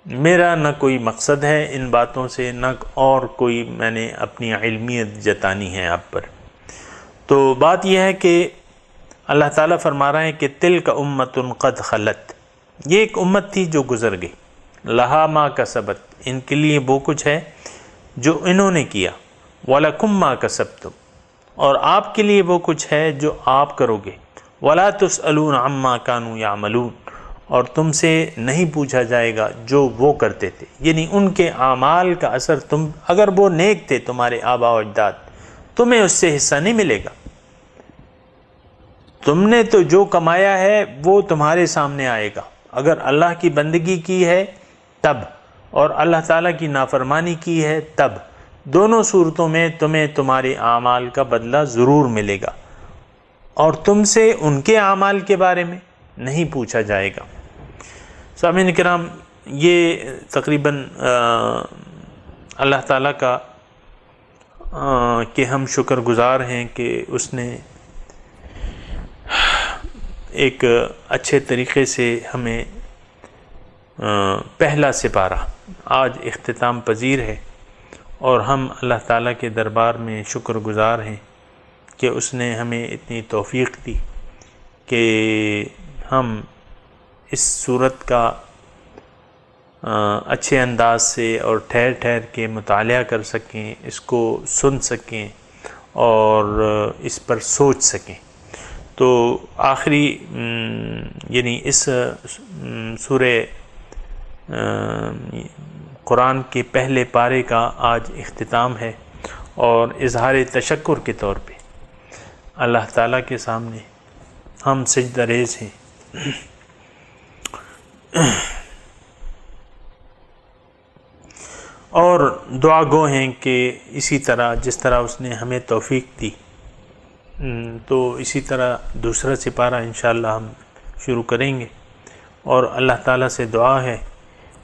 میرا نہ کوئی مقصد ہے ان باتوں سے، نہ اور کوئی میں نے اپنی علمیت جتانی ہے آپ پر۔ تو بات یہ ہے کہ اللہ تعالیٰ فرما رہا ہے کہ تلک امت قد خلت، یہ ایک امت تھی جو گزر گئی، لہا ما کسبت، ان کے لیے وہ کچھ ہے جو انہوں نے کیا، وَلَكُمْ مَا كَسَبْتُمْ، اور آپ کے لیے وہ کچھ ہے جو آپ کرو گے، وَلَا تُسْأَلُونَ عَمَّا كَانُوا يَعْمَلُونَ، اور تم سے نہیں پوچھا جائے گا جو وہ کرتے تھے، یعنی ان کے اعمال کا اثر تم، اگر وہ نیک تھے تمہارے آباء و اجداد، تمہیں اس سے حصہ نہیں ملے گا، تم نے تو جو کمایا ہے وہ تمہارے سامنے آئے گا، اگر اللہ کی بندگی کی ہے تب، اور اللہ تعالیٰ کی نافرمانی کی ہے تب، دونوں صورتوں میں تمہیں تمہارے اعمال کا بدلہ ضرور ملے گا، اور تم سے ان کے اعمال کے بارے میں نہیں پوچھا جائے گا۔ سامعین کرام، یہ تقریباً اللہ تعالیٰ کا کہ ہم شکر گزار ہیں کہ اس نے ایک اچھے طریقے سے ہمیں پہلا سپارہ آج اختتام پذیر ہے، اور ہم اللہ تعالیٰ کے دربار میں شکر گزار ہیں کہ اس نے ہمیں اتنی توفیق دی کہ ہم اس سورت کا اچھے انداز سے اور ٹھہر ٹھہر کے مطالعہ کر سکیں، اس کو سن سکیں اور اس پر سوچ سکیں۔ تو آخری یعنی اس سورہ قرآن کے پہلے پارے کا آج اختتام ہے، اور اظہار تشکر کے طور پہ اللہ تعالیٰ کے سامنے ہم سجدہ ریز ہیں، اور دعا گو ہیں کہ اسی طرح جس طرح اس نے ہمیں توفیق دی تو اسی طرح دوسرا سپارہ انشاءاللہ ہم شروع کریں گے، اور اللہ تعالیٰ سے دعا ہے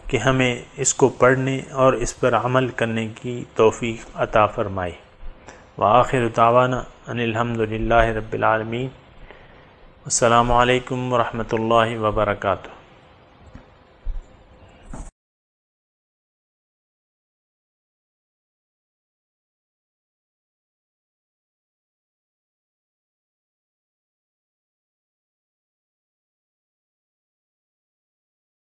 کہ ہمیں اس کو پڑھنے اور اس پر عمل کرنے کی توفیق عطا فرمائے۔ وآخر دعوانا ان الحمد للہ رب العالمین۔ السلام علیکم ورحمۃ اللہ وبرکاتہ۔